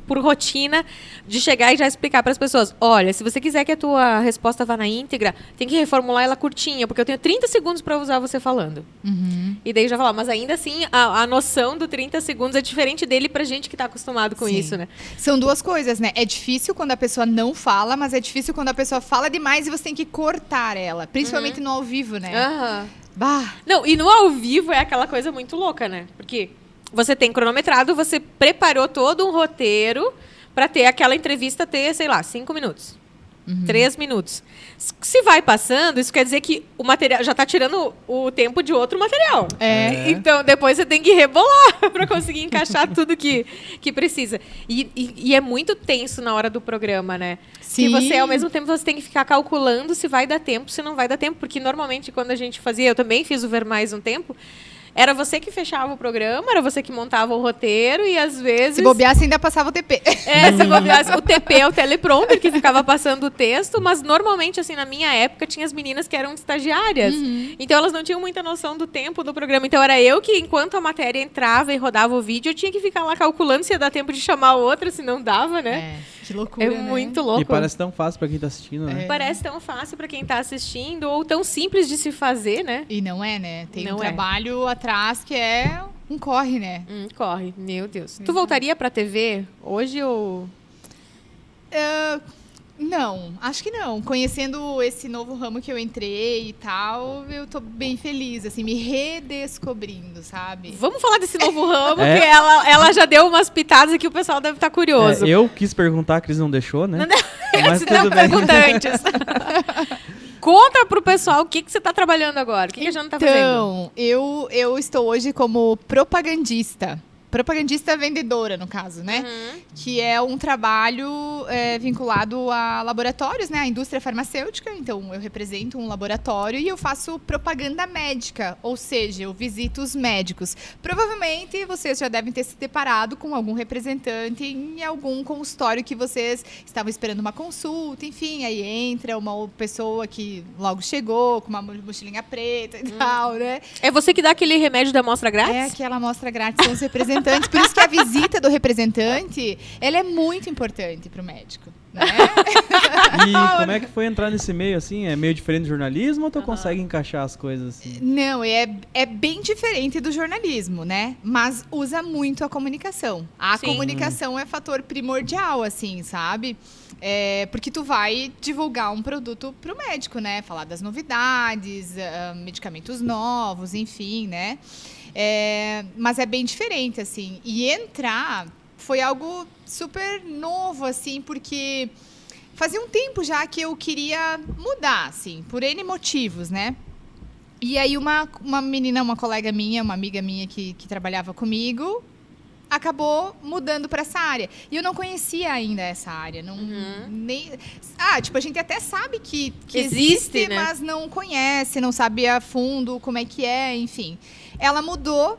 por rotina de chegar e já explicar para as pessoas, olha, se você quiser que a tua resposta vá na íntegra, tem que reformular ela curtinha, porque eu tenho 30 segundos para usar você falando. E daí já falar, mas ainda assim, a noção do 30 segundos é diferente dele pra gente que tá acostumado com isso, né? São duas coisas, né? É difícil quando a pessoa não fala, mas é difícil quando a pessoa fala demais e você tem que cortar ela. Principalmente no ao vivo, né? Bah. Não, e no ao vivo é aquela coisa muito louca, né? Porque você tem cronometrado, você preparou todo um roteiro pra ter aquela entrevista ter, sei lá, 5 minutos. 3 minutos. Se vai passando, isso quer dizer que o material já tá tirando o tempo de outro material. Então, depois você tem que rebolar para conseguir encaixar tudo que precisa. E é muito tenso na hora do programa, né? Sim. Que você, ao mesmo tempo, você tem que ficar calculando se vai dar tempo, se não vai dar tempo. Porque, normalmente, quando a gente fazia, eu também fiz o Ver Mais um tempo, era você que fechava o programa, era você que montava o roteiro e, às vezes... Se bobeasse, ainda passava o TP. Se bobeasse. O TP é o teleprompter, que ficava passando o texto, mas normalmente, assim, na minha época, tinha as meninas que eram estagiárias. Então, elas não tinham muita noção do tempo do programa. Então, era eu que, enquanto a matéria entrava e rodava o vídeo, eu tinha que ficar lá calculando se ia dar tempo de chamar a outra, se não dava, né? Que loucura, É né? muito louco. E parece tão fácil pra quem tá assistindo, né? Parece tão fácil pra quem tá assistindo, ou tão simples de se fazer, né? E não é, né? Tem Não um é. trabalho atrás que é um corre, né? Corre, meu Deus. Tu voltaria pra TV hoje ou... Não, acho que não. Conhecendo esse novo ramo que eu entrei e tal, eu tô bem feliz, assim, me redescobrindo, sabe? Vamos falar desse novo ramo, que ela já deu umas pitadas aqui, o pessoal deve estar curioso. Eu quis perguntar, a Cris não deixou, né? Mas Não, tudo bem. pergunta antes. Conta pro pessoal o que você tá trabalhando agora, o que a Jana tá fazendo. Então, eu estou hoje como propagandista. Propagandista vendedora, no caso, né? Que é um trabalho vinculado a laboratórios, né? A indústria farmacêutica. Então, eu represento um laboratório e eu faço propaganda médica. Ou seja, eu visito os médicos. Provavelmente, vocês já devem ter se deparado com algum representante em algum consultório que vocês estavam esperando uma consulta. Enfim, aí entra uma pessoa que logo chegou com uma mochilinha preta e tal, né? É você que dá aquele remédio da amostra grátis? É aquela amostra grátis são os representantes. Por isso que a visita do representante, ela é muito importante para o médico, né? E como é que foi entrar nesse meio, assim? É meio diferente do jornalismo ou tu consegue encaixar as coisas assim? Não, é bem diferente do jornalismo, né? Mas usa muito a comunicação. A Sim. comunicação é fator primordial, assim, sabe? Porque tu vai divulgar um produto pro médico, né? Falar das novidades, medicamentos novos, enfim, né? Mas é bem diferente, assim. E entrar foi algo super novo, assim, porque fazia um tempo já que eu queria mudar, assim, por N motivos, né? E aí uma menina, uma colega minha, uma amiga minha que trabalhava comigo, acabou mudando para essa área. E eu não conhecia ainda essa área. Tipo, a gente até sabe que existe, né? Mas não conhece, não sabe a fundo como é que é, enfim. Ela mudou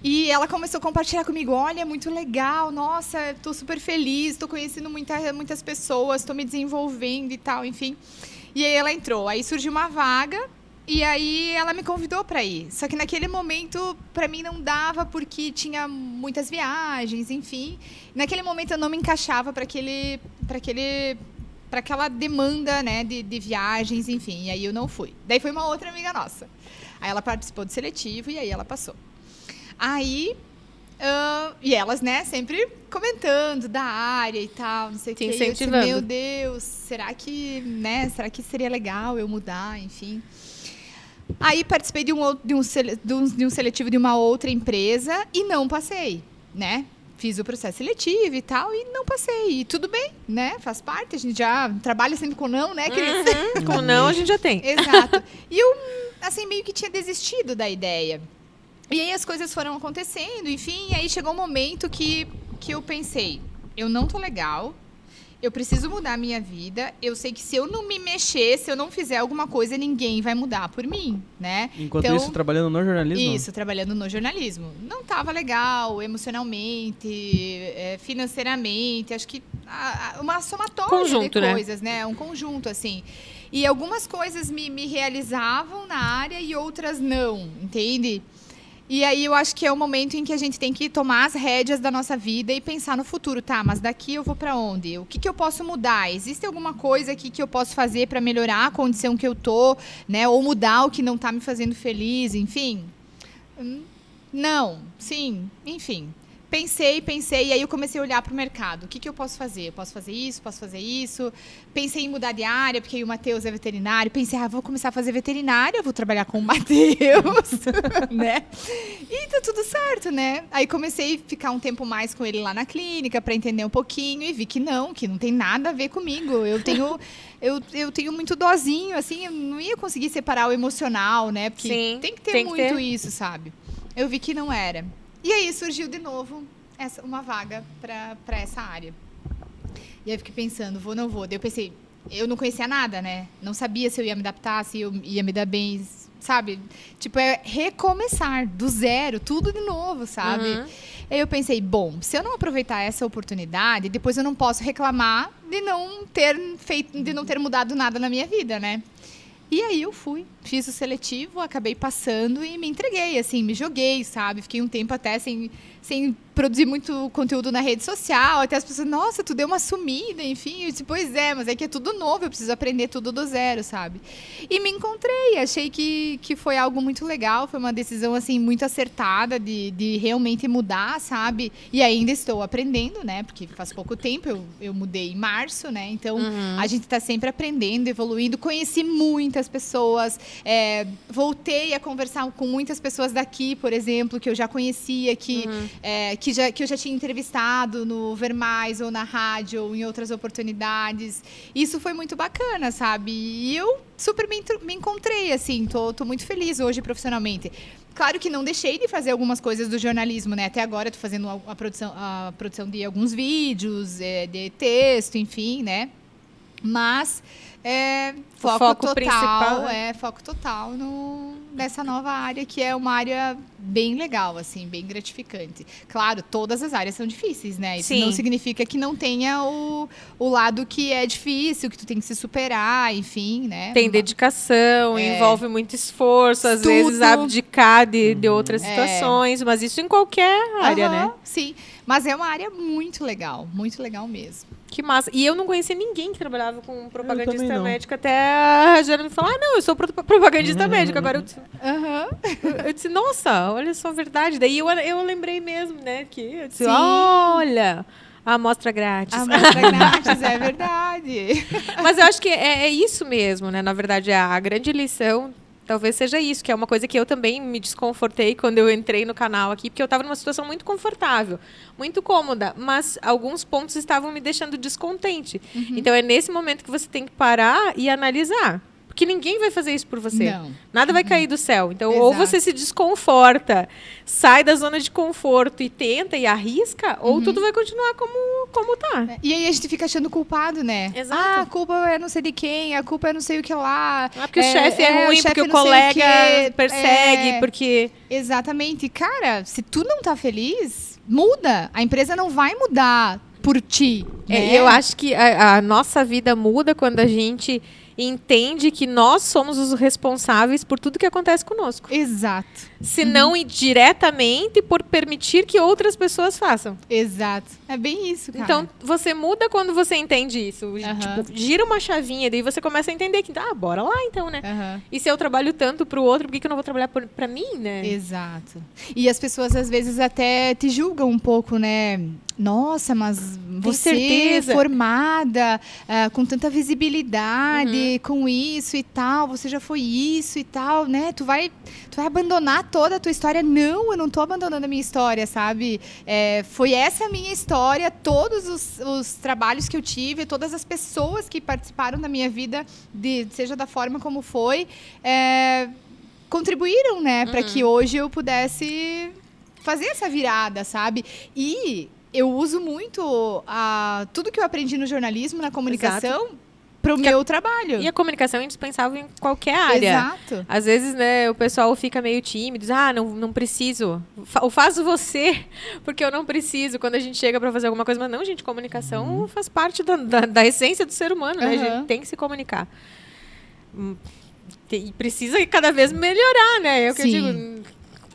e ela começou a compartilhar comigo. Olha, é muito legal, nossa, tô super feliz, tô conhecendo muitas pessoas, tô me desenvolvendo e tal, enfim. E aí ela entrou. Aí surgiu uma vaga. E aí ela me convidou para ir. Só que naquele momento, para mim, não dava porque tinha muitas viagens, enfim. Naquele momento eu não me encaixava para aquela demanda, né, de viagens, enfim. E aí eu não fui. Daí foi uma outra amiga nossa. Aí ela participou do seletivo e aí ela passou. Aí... e elas, né, sempre comentando da área e tal, não sei o que. Incentivando. Eu disse, meu Deus, será que seria legal eu mudar, enfim. Aí participei de um seletivo de uma outra empresa e não passei, né? Fiz o processo seletivo e tal e não passei. E tudo bem, né? Faz parte, a gente já trabalha sempre com não, né, Cris? Com não, a gente já tem. Exato. E eu, assim, meio que tinha desistido da ideia. E aí as coisas foram acontecendo, enfim, e aí chegou um momento que eu pensei, eu não tô legal, eu preciso mudar a minha vida, eu sei que se eu não me mexer, se eu não fizer alguma coisa, ninguém vai mudar por mim, né? Enquanto isso, trabalhando no jornalismo? Isso, trabalhando no jornalismo. Não tava legal, emocionalmente, financeiramente, acho que uma somatória de coisas, né? Um conjunto, assim. E algumas coisas me realizavam na área e outras não, entende? E aí eu acho que é o momento em que a gente tem que tomar as rédeas da nossa vida e pensar no futuro, tá? Mas daqui eu vou pra onde? O que eu posso mudar? Existe alguma coisa aqui que eu posso fazer pra melhorar a condição que eu tô, né? Ou mudar o que não tá me fazendo feliz, enfim? Não, sim, enfim. Pensei, e aí eu comecei a olhar para o mercado. O que eu posso fazer? Eu posso fazer isso. Pensei em mudar de área, porque aí o Matheus é veterinário. Pensei, vou começar a fazer veterinária, vou trabalhar com o Matheus, né? E tá tudo certo, né? Aí comecei a ficar um tempo mais com ele lá na clínica para entender um pouquinho e vi que não tem nada a ver comigo. Eu tenho muito dozinho, assim, eu não ia conseguir separar o emocional, né? Porque Sim, tem que ter muito isso, sabe? Eu vi que não era. E aí surgiu de novo uma vaga para essa área. E aí eu fiquei pensando, vou, não vou. Daí eu pensei, eu não conhecia nada, né? Não sabia se eu ia me adaptar, se eu ia me dar bem, sabe? Tipo, é recomeçar do zero, tudo de novo, sabe? Aí eu pensei, bom, se eu não aproveitar essa oportunidade, depois eu não posso reclamar de não ter mudado nada na minha vida, né? E aí eu fiz o seletivo, acabei passando e me entreguei, assim, me joguei, sabe? Fiquei um tempo até sem produzir muito conteúdo na rede social, até as pessoas, nossa, tu deu uma sumida, enfim. Eu disse, pois é, mas é que é tudo novo, eu preciso aprender tudo do zero, sabe? E me encontrei, achei que foi algo muito legal, foi uma decisão, assim, muito acertada de realmente mudar, sabe? E ainda estou aprendendo, né? Porque faz pouco tempo, eu mudei em março, né? Então, a gente está sempre aprendendo, evoluindo, conheci muitas pessoas, voltei a conversar com muitas pessoas daqui, por exemplo, que eu já conhecia, que eu já tinha entrevistado no Ver Mais ou na rádio ou em outras oportunidades. Isso foi muito bacana, sabe? E eu super me encontrei, assim, tô muito feliz hoje profissionalmente. Claro que não deixei de fazer algumas coisas do jornalismo, né? Até agora eu tô fazendo a produção de alguns vídeos, de texto, enfim, né? Mas foco principal, foco total nessa nova área, que é uma área bem legal, assim, bem gratificante. Claro, todas as áreas são difíceis, né? Isso não significa que não tenha o lado que é difícil, que tu tem que se superar, enfim, né? Tem dedicação, envolve muito esforço, às vezes abdicar de outras situações, mas isso em qualquer área, né? Sim, mas é uma área muito legal mesmo. Que massa. E eu não conhecia ninguém que trabalhava com propagandista médico, até a Jana me falar, não, eu sou propagandista médico. Agora eu disse, nossa, olha só a verdade. Daí eu lembrei mesmo, né, que eu disse, olha, a amostra grátis. A amostra grátis, é verdade. Mas eu acho que é isso mesmo, né, na verdade, a grande lição talvez seja isso, que é uma coisa que eu também me desconfortei quando eu entrei no canal aqui, porque eu estava numa situação muito confortável, muito cômoda, mas alguns pontos estavam me deixando descontente. Então, é nesse momento que você tem que parar e analisar. Porque ninguém vai fazer isso por você. Não. Nada vai cair do céu. Então, Exato. ou você se desconforta, sai da zona de conforto e tenta e arrisca, ou tudo vai continuar como tá. E aí a gente fica achando culpado, né? Exato. A culpa é não sei de quem, a culpa é não sei o que lá. Porque o chefe é ruim, porque o colega persegue, porque... Exatamente. Cara, se tu não tá feliz, muda. A empresa não vai mudar por ti. Né? Eu acho que a nossa vida muda quando a gente entende que nós somos os responsáveis por tudo que acontece conosco. Exato. Se não indiretamente por permitir que outras pessoas façam. Exato. É bem isso, cara. Então, você muda quando você entende isso. Tipo, gira uma chavinha, daí você começa a entender que, bora lá então, né? E se eu trabalho tanto pro outro, por que eu não vou trabalhar pra mim, né? Exato. E as pessoas, às vezes, até te julgam um pouco, né? Nossa, mas você formada, com tanta visibilidade, com isso e tal, você já foi isso e tal, né? Tu vai abandonar toda a tua história. Não, eu não tô abandonando a minha história, sabe? Foi essa a minha história, todos os trabalhos que eu tive, todas as pessoas que participaram da minha vida, seja da forma como foi, contribuíram, né? Para que hoje eu pudesse fazer essa virada, sabe? E eu uso muito tudo que eu aprendi no jornalismo, na comunicação, para o meu trabalho. E a comunicação é indispensável em qualquer área. Exato. Às vezes, né, o pessoal fica meio tímido, diz, não preciso. Ou faço você, porque eu não preciso, quando a gente chega para fazer alguma coisa. Mas não, gente, comunicação faz parte da essência do ser humano, né? A gente tem que se comunicar. E precisa cada vez melhorar, né? É o que eu digo.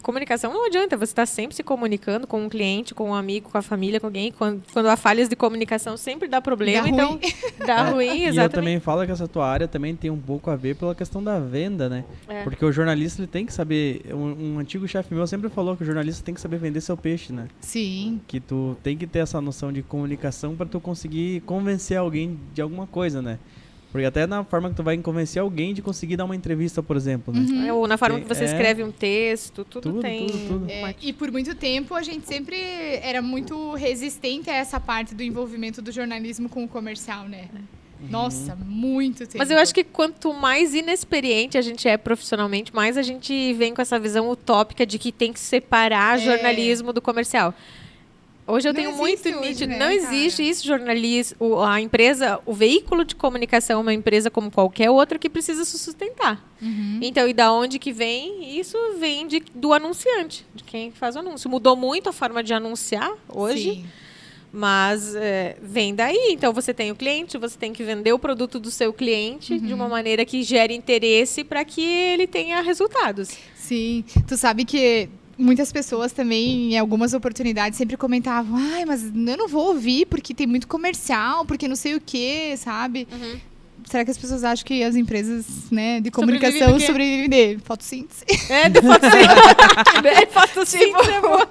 comunicação não adianta, você está sempre se comunicando com um cliente, com um amigo, com a família, com alguém. Quando há falhas de comunicação, sempre dá problema. Dá então, ruim. dá ruim, exatamente. E eu também falo que essa tua área também tem um pouco a ver pela questão da venda, né? Porque o jornalista ele tem que saber... Um antigo chefe meu sempre falou que o jornalista tem que saber vender seu peixe, né? Sim. Que tu tem que ter essa noção de comunicação para tu conseguir convencer alguém de alguma coisa, né? Porque até na forma que tu vai convencer alguém de conseguir dar uma entrevista, por exemplo, né? Ou na forma que você escreve um texto, tudo tem. Tudo. E por muito tempo a gente sempre era muito resistente a essa parte do envolvimento do jornalismo com o comercial, né? Nossa, muito tempo. Mas eu acho que quanto mais inexperiente a gente é profissionalmente, mais a gente vem com essa visão utópica de que tem que separar jornalismo do comercial. Hoje eu tenho muito nítido. Não existe isso, jornalismo. A empresa, o veículo de comunicação é uma empresa como qualquer outra que precisa se sustentar. Então, e da onde que vem? Isso vem do anunciante, de quem faz o anúncio. Mudou muito a forma de anunciar hoje. Sim. Mas vem daí. Então, você tem o cliente, você tem que vender o produto do seu cliente de uma maneira que gere interesse para que ele tenha resultados. Sim. Tu sabe que muitas pessoas também, em algumas oportunidades, sempre comentavam: ai, mas eu não vou ouvir porque tem muito comercial, porque não sei o quê, sabe? Será que as pessoas acham que as empresas, né, de comunicação sobrevivem de fotossíntese? De fotossíntese. Fotossíntese é boa.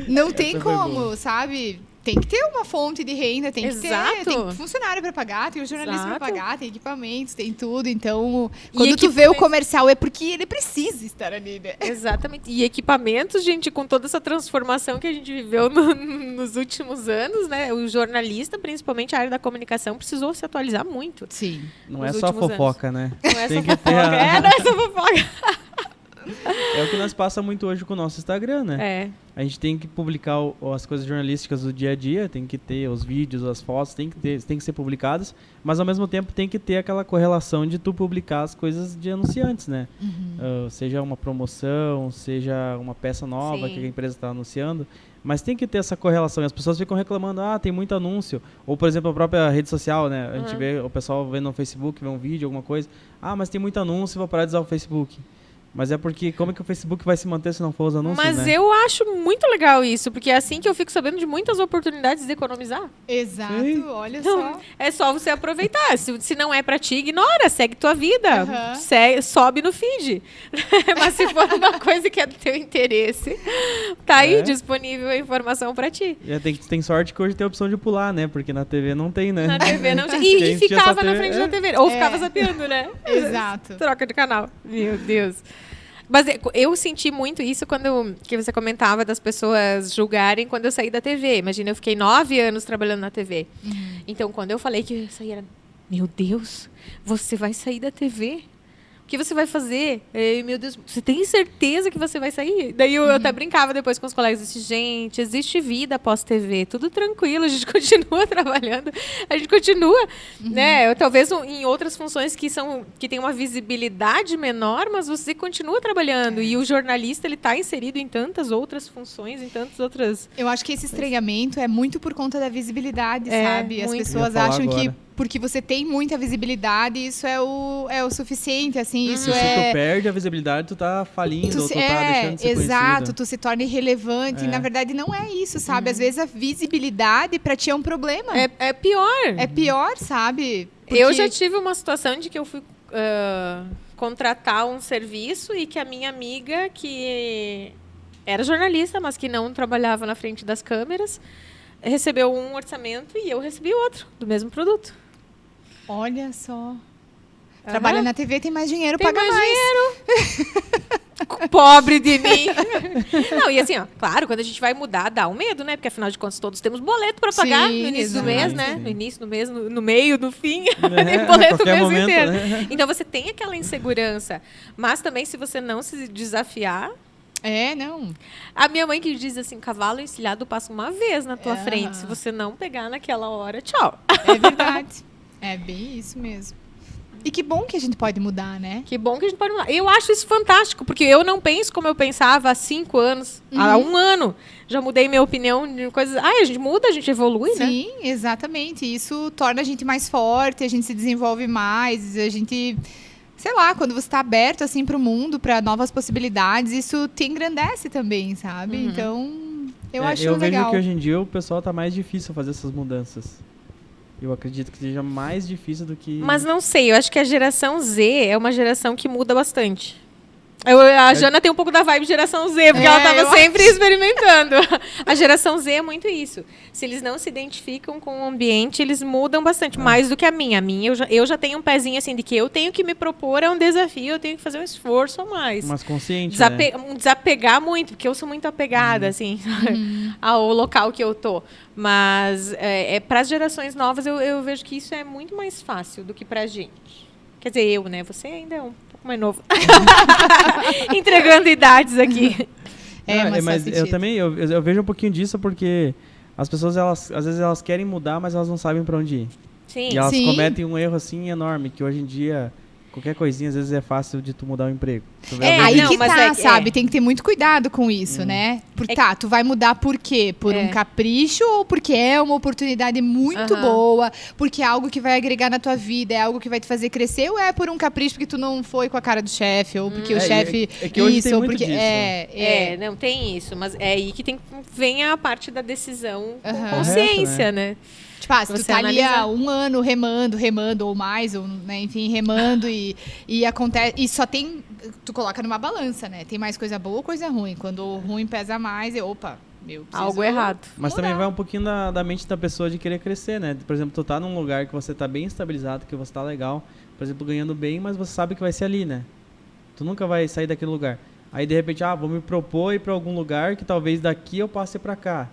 Não tem como, sabe? Tem que ter uma fonte de renda, tem que ter, tem funcionário para pagar, tem o jornalista para pagar, tem equipamentos, tem tudo. Então, quando tu vê o comercial é porque ele precisa estar ali, né? Exatamente. E equipamentos, gente, com toda essa transformação que a gente viveu nos últimos anos, né? O jornalista, principalmente a área da comunicação, precisou se atualizar muito. Sim. Não é só fofoca, né? Não é só fofoca. Não é só fofoca. É o que nós passa muito hoje com o nosso Instagram, né? A gente tem que publicar as coisas jornalísticas do dia a dia, tem que ter os vídeos, as fotos, tem que ser publicadas, mas ao mesmo tempo tem que ter aquela correlação de tu publicar as coisas de anunciantes, né? Seja uma promoção, seja uma peça nova que a empresa está anunciando, mas tem que ter essa correlação. E as pessoas ficam reclamando, tem muito anúncio. Ou, por exemplo, a própria rede social, né? A gente vê o pessoal vendo no Facebook, vê um vídeo, alguma coisa. Mas tem muito anúncio, vou parar de usar o Facebook. Mas é porque como é que o Facebook vai se manter se não for os anúncios, Mas eu acho muito legal isso, porque é assim que eu fico sabendo de muitas oportunidades de economizar. Exato, olha só. Só. É só você aproveitar. Se não é pra ti, ignora, segue tua vida. Sobe no feed. Mas se for uma coisa que é do teu interesse, tá aí disponível a informação pra ti. Tem sorte que hoje tem a opção de pular, né? Porque na TV não tem, né? Na TV não tinha. E ficava na frente da TV. Ou ficava zapeando, né? Exato. Troca de canal. Meu Deus. Mas eu senti muito isso que você comentava das pessoas julgarem quando eu saí da TV. Imagina, eu fiquei 9 anos trabalhando na TV. Então, quando eu falei que eu saí, era... Meu Deus, você vai sair da TV? O que você vai fazer? Meu Deus, você tem certeza que você vai sair? Daí eu até brincava depois com os colegas. Disse, gente, existe vida após TV. Tudo tranquilo, a gente continua trabalhando. A gente continua, né? Talvez em outras funções que tem uma visibilidade menor, mas você continua trabalhando. E o jornalista, ele está inserido em tantas outras funções, em tantas outras... Eu acho que esse estranhamento é muito por conta da visibilidade, sabe? As pessoas acham que porque você tem muita visibilidade, isso é o suficiente, assim, isso se tu perde a visibilidade, tu tá falindo, ou tu tá deixando de ser conhecido. Tu se torna irrelevante, e na verdade não é isso, sabe? Às vezes a visibilidade pra ti é um problema. É pior. É pior, sabe? Porque... Eu já tive uma situação de que eu fui contratar um serviço e que a minha amiga, que era jornalista, mas que não trabalhava na frente das câmeras, recebeu um orçamento e eu recebi outro, do mesmo produto. Olha só. Trabalha na TV, tem mais dinheiro, paga mais. Dinheiro. Pobre de mim. Não, e assim, claro, quando a gente vai mudar, dá um medo, né? Porque afinal de contas, todos temos boleto para pagar no início do mês, né? No início do mês, no meio, no fim. Tem boleto o mês inteiro. Né? Então você tem aquela insegurança. Mas também, se você não se desafiar... não. A minha mãe que diz assim, cavalo encilhado passa uma vez na tua frente. Se você não pegar naquela hora, tchau. É verdade. É bem isso mesmo. E que bom que a gente pode mudar, né? Que bom que a gente pode mudar. Eu acho isso fantástico, porque eu não penso como eu pensava há 5 anos. Há 1 ano. Já mudei minha opinião de coisas... a gente muda, a gente evolui, né? Sim, exatamente. Isso torna a gente mais forte, a gente se desenvolve mais, a gente... sei lá, quando você tá aberto, assim, pro mundo, para novas possibilidades, isso te engrandece também, sabe? Então, eu acho eu legal. vejo que hoje em dia o pessoal tá mais difícil fazer essas mudanças. Eu acredito que seja mais difícil do que... Mas não sei, eu acho que a geração Z é uma geração que muda bastante. A Jana tem um pouco da vibe geração Z, porque ela estava sempre experimentando. A geração Z é muito isso. Se eles não se identificam com o ambiente, eles mudam bastante, mais do que a minha. A minha, eu já tenho um pezinho assim de que eu tenho que me propor a um desafio, eu tenho que fazer um esforço a mais. Mas consciente, Desapegar muito, porque eu sou muito apegada, assim, ao local que eu tô. Mas para as gerações novas, eu vejo que isso é muito mais fácil do que pra gente. Quer dizer, eu, né? Você ainda é um pouco mais novo. Entregando idades aqui. Mas eu também eu vejo um pouquinho disso porque as pessoas, às vezes, elas querem mudar, mas elas não sabem para onde ir. Sim. E elas cometem um erro assim enorme, que hoje em dia... Qualquer coisinha, às vezes, é fácil de tu mudar o emprego. Aí que tá, sabe? Tem que ter muito cuidado com isso, né? Porque tu vai mudar por quê? Por um capricho ou porque é uma oportunidade muito boa? Porque é algo que vai agregar na tua vida, é algo que vai te fazer crescer? Ou é por um capricho porque tu não foi com a cara do chefe? Ou porque o chefe... que hoje tem ou muito porque disso. Não, tem isso. Mas é aí que vem a parte da decisão com consciência, né? Tipo, se tu tá ali há um ano remando ou mais, ou, né, enfim, remando e acontece... E só tem... Tu coloca numa balança, né? Tem mais coisa boa ou coisa ruim. Quando o ruim pesa mais, algo errado. Mas também vai um pouquinho da mente da pessoa de querer crescer, né? Por exemplo, tu tá num lugar que você tá bem estabilizado, que você tá legal, por exemplo, ganhando bem, mas você sabe que vai ser ali, né? Tu nunca vai sair daquele lugar. Aí, de repente, vou me propor ir pra algum lugar que talvez daqui eu passe pra cá.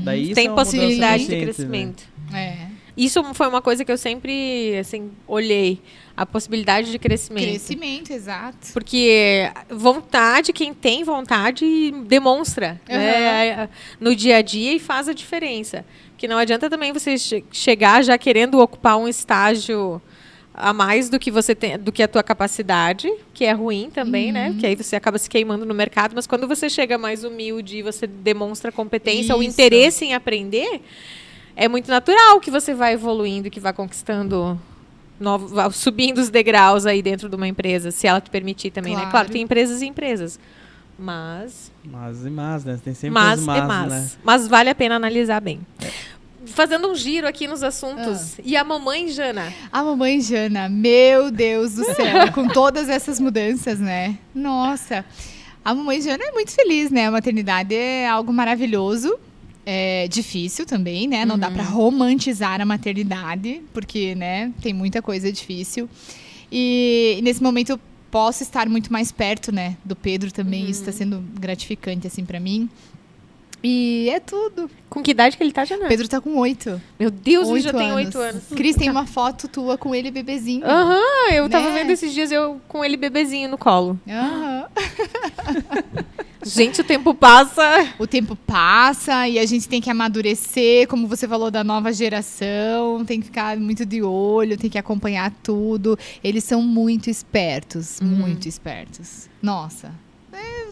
Daí tem possibilidade de consciente, crescimento. Né? Isso foi uma coisa que eu sempre, assim, olhei. A possibilidade de crescimento. Crescimento, exato. Porque quem tem vontade, demonstra né, no dia a dia e faz a diferença. Porque não adianta também você chegar já querendo ocupar um estágio a mais do que você tem, do que a tua capacidade, que é ruim também, né? Porque aí você acaba se queimando no mercado. Mas quando você chega mais humilde e você demonstra competência ou interesse em aprender, é muito natural que você vai evoluindo, que vai conquistando, subindo os degraus aí dentro de uma empresa, se ela te permitir também, né? Claro, tem empresas e empresas. Mas, né? Tem sempre os né? Mas vale a pena analisar bem. Fazendo um giro aqui nos assuntos. E a mamãe Jana? A mamãe Jana, meu Deus do céu, com todas essas mudanças, né? Nossa, a mamãe Jana é muito feliz, né? A maternidade é algo maravilhoso. É difícil também, né? Não dá pra romantizar a maternidade, porque, né, tem muita coisa difícil. E nesse momento eu posso estar muito mais perto, né, do Pedro também. Isso tá sendo gratificante, assim, pra mim. E é tudo. Com que idade que ele tá, Jana? Pedro tá com 8. Meu Deus, ele já tem 8 anos. Cris, tem uma foto tua com ele bebezinho. Eu tava vendo esses dias eu com ele bebezinho no colo. Gente, o tempo passa. O tempo passa e a gente tem que amadurecer, como você falou, da nova geração. Tem que ficar muito de olho, tem que acompanhar tudo. Eles são muito espertos, muito espertos. Nossa.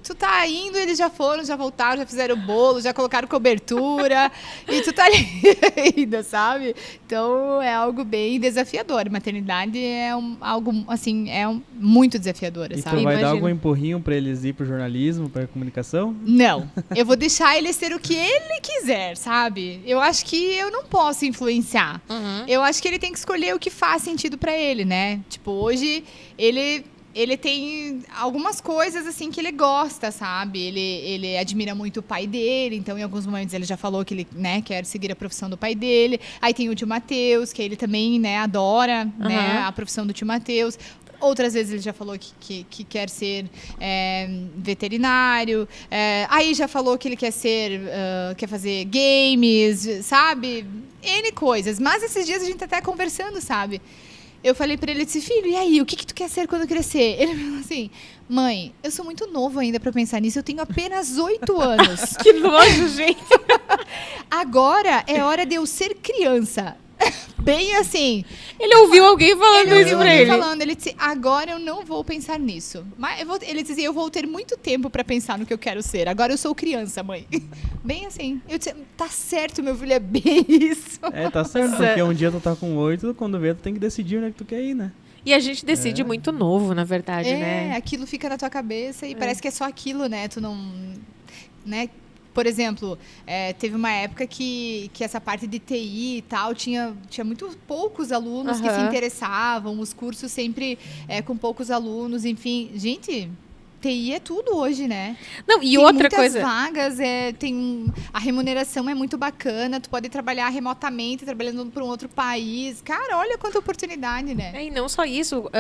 Tu tá indo, eles já foram, já voltaram, já fizeram bolo, já colocaram cobertura. E tu tá ali ainda, sabe? Então, é algo bem desafiador. Maternidade é algo, assim, muito desafiadora, sabe? E tu vai dar algum empurrinho pra eles ir pro jornalismo, pra comunicação? Não. Eu vou deixar ele ser o que ele quiser, sabe? Eu acho que eu não posso influenciar. Eu acho que ele tem que escolher o que faz sentido pra ele, né? Tipo, hoje, ele tem algumas coisas, assim, que ele gosta, sabe? Ele admira muito o pai dele, então, em alguns momentos, ele já falou que ele, né, quer seguir a profissão do pai dele. Aí tem o tio Matheus, que ele também, né, adora, né, a profissão do tio Matheus. Outras vezes ele já falou que quer ser veterinário. Aí já falou que ele quer fazer games, sabe? N coisas. Mas esses dias a gente tá até conversando, sabe? Eu falei pra ele, disse, filho, e aí, o que tu quer ser quando crescer? Ele falou assim, mãe, eu sou muito novo ainda pra pensar nisso, eu tenho apenas 8 anos. Que nojo, gente. Agora é hora de eu ser criança. Bem assim. Ele ouviu alguém falando isso pra ele. Ele disse, agora eu não vou pensar nisso. Mas ele dizia, eu vou ter muito tempo pra pensar no que eu quero ser. Agora eu sou criança, mãe. Bem assim. Eu disse, tá certo, meu filho, é bem isso. Tá certo, porque um dia tu tá com 8, quando vê, tu tem que decidir onde é que tu quer ir, né? E a gente decide muito novo, na verdade, né? Aquilo fica na tua cabeça e parece que é só aquilo, né? Tu não... Né? Por exemplo, teve uma época que essa parte de TI e tal, tinha muito poucos alunos que se interessavam, os cursos sempre com poucos alunos, enfim. Gente, TI é tudo hoje, né? Não, e tem outra coisa... muitas vagas, a remuneração é muito bacana, tu pode trabalhar remotamente, trabalhando para um outro país. Cara, olha quanta oportunidade, né? E não só isso...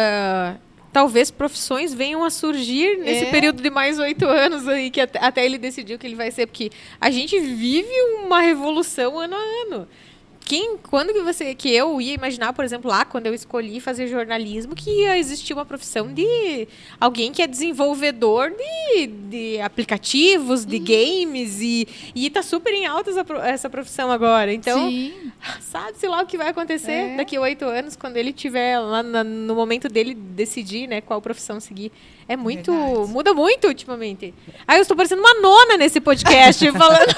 talvez profissões venham a surgir nesse período de mais 8 anos aí, que até ele decidiu que ele vai ser, porque a gente vive uma revolução ano a ano. Quando que eu ia imaginar, por exemplo, lá, quando eu escolhi fazer jornalismo, que ia existir uma profissão de alguém que é desenvolvedor de aplicativos, de games, e tá super em alta essa profissão agora. Então, sabe-se lá o que vai acontecer daqui a 8 anos, quando ele estiver lá no momento dele decidir, né, qual profissão seguir. É muito... Muda muito ultimamente. Aí eu estou parecendo uma nona nesse podcast, falando...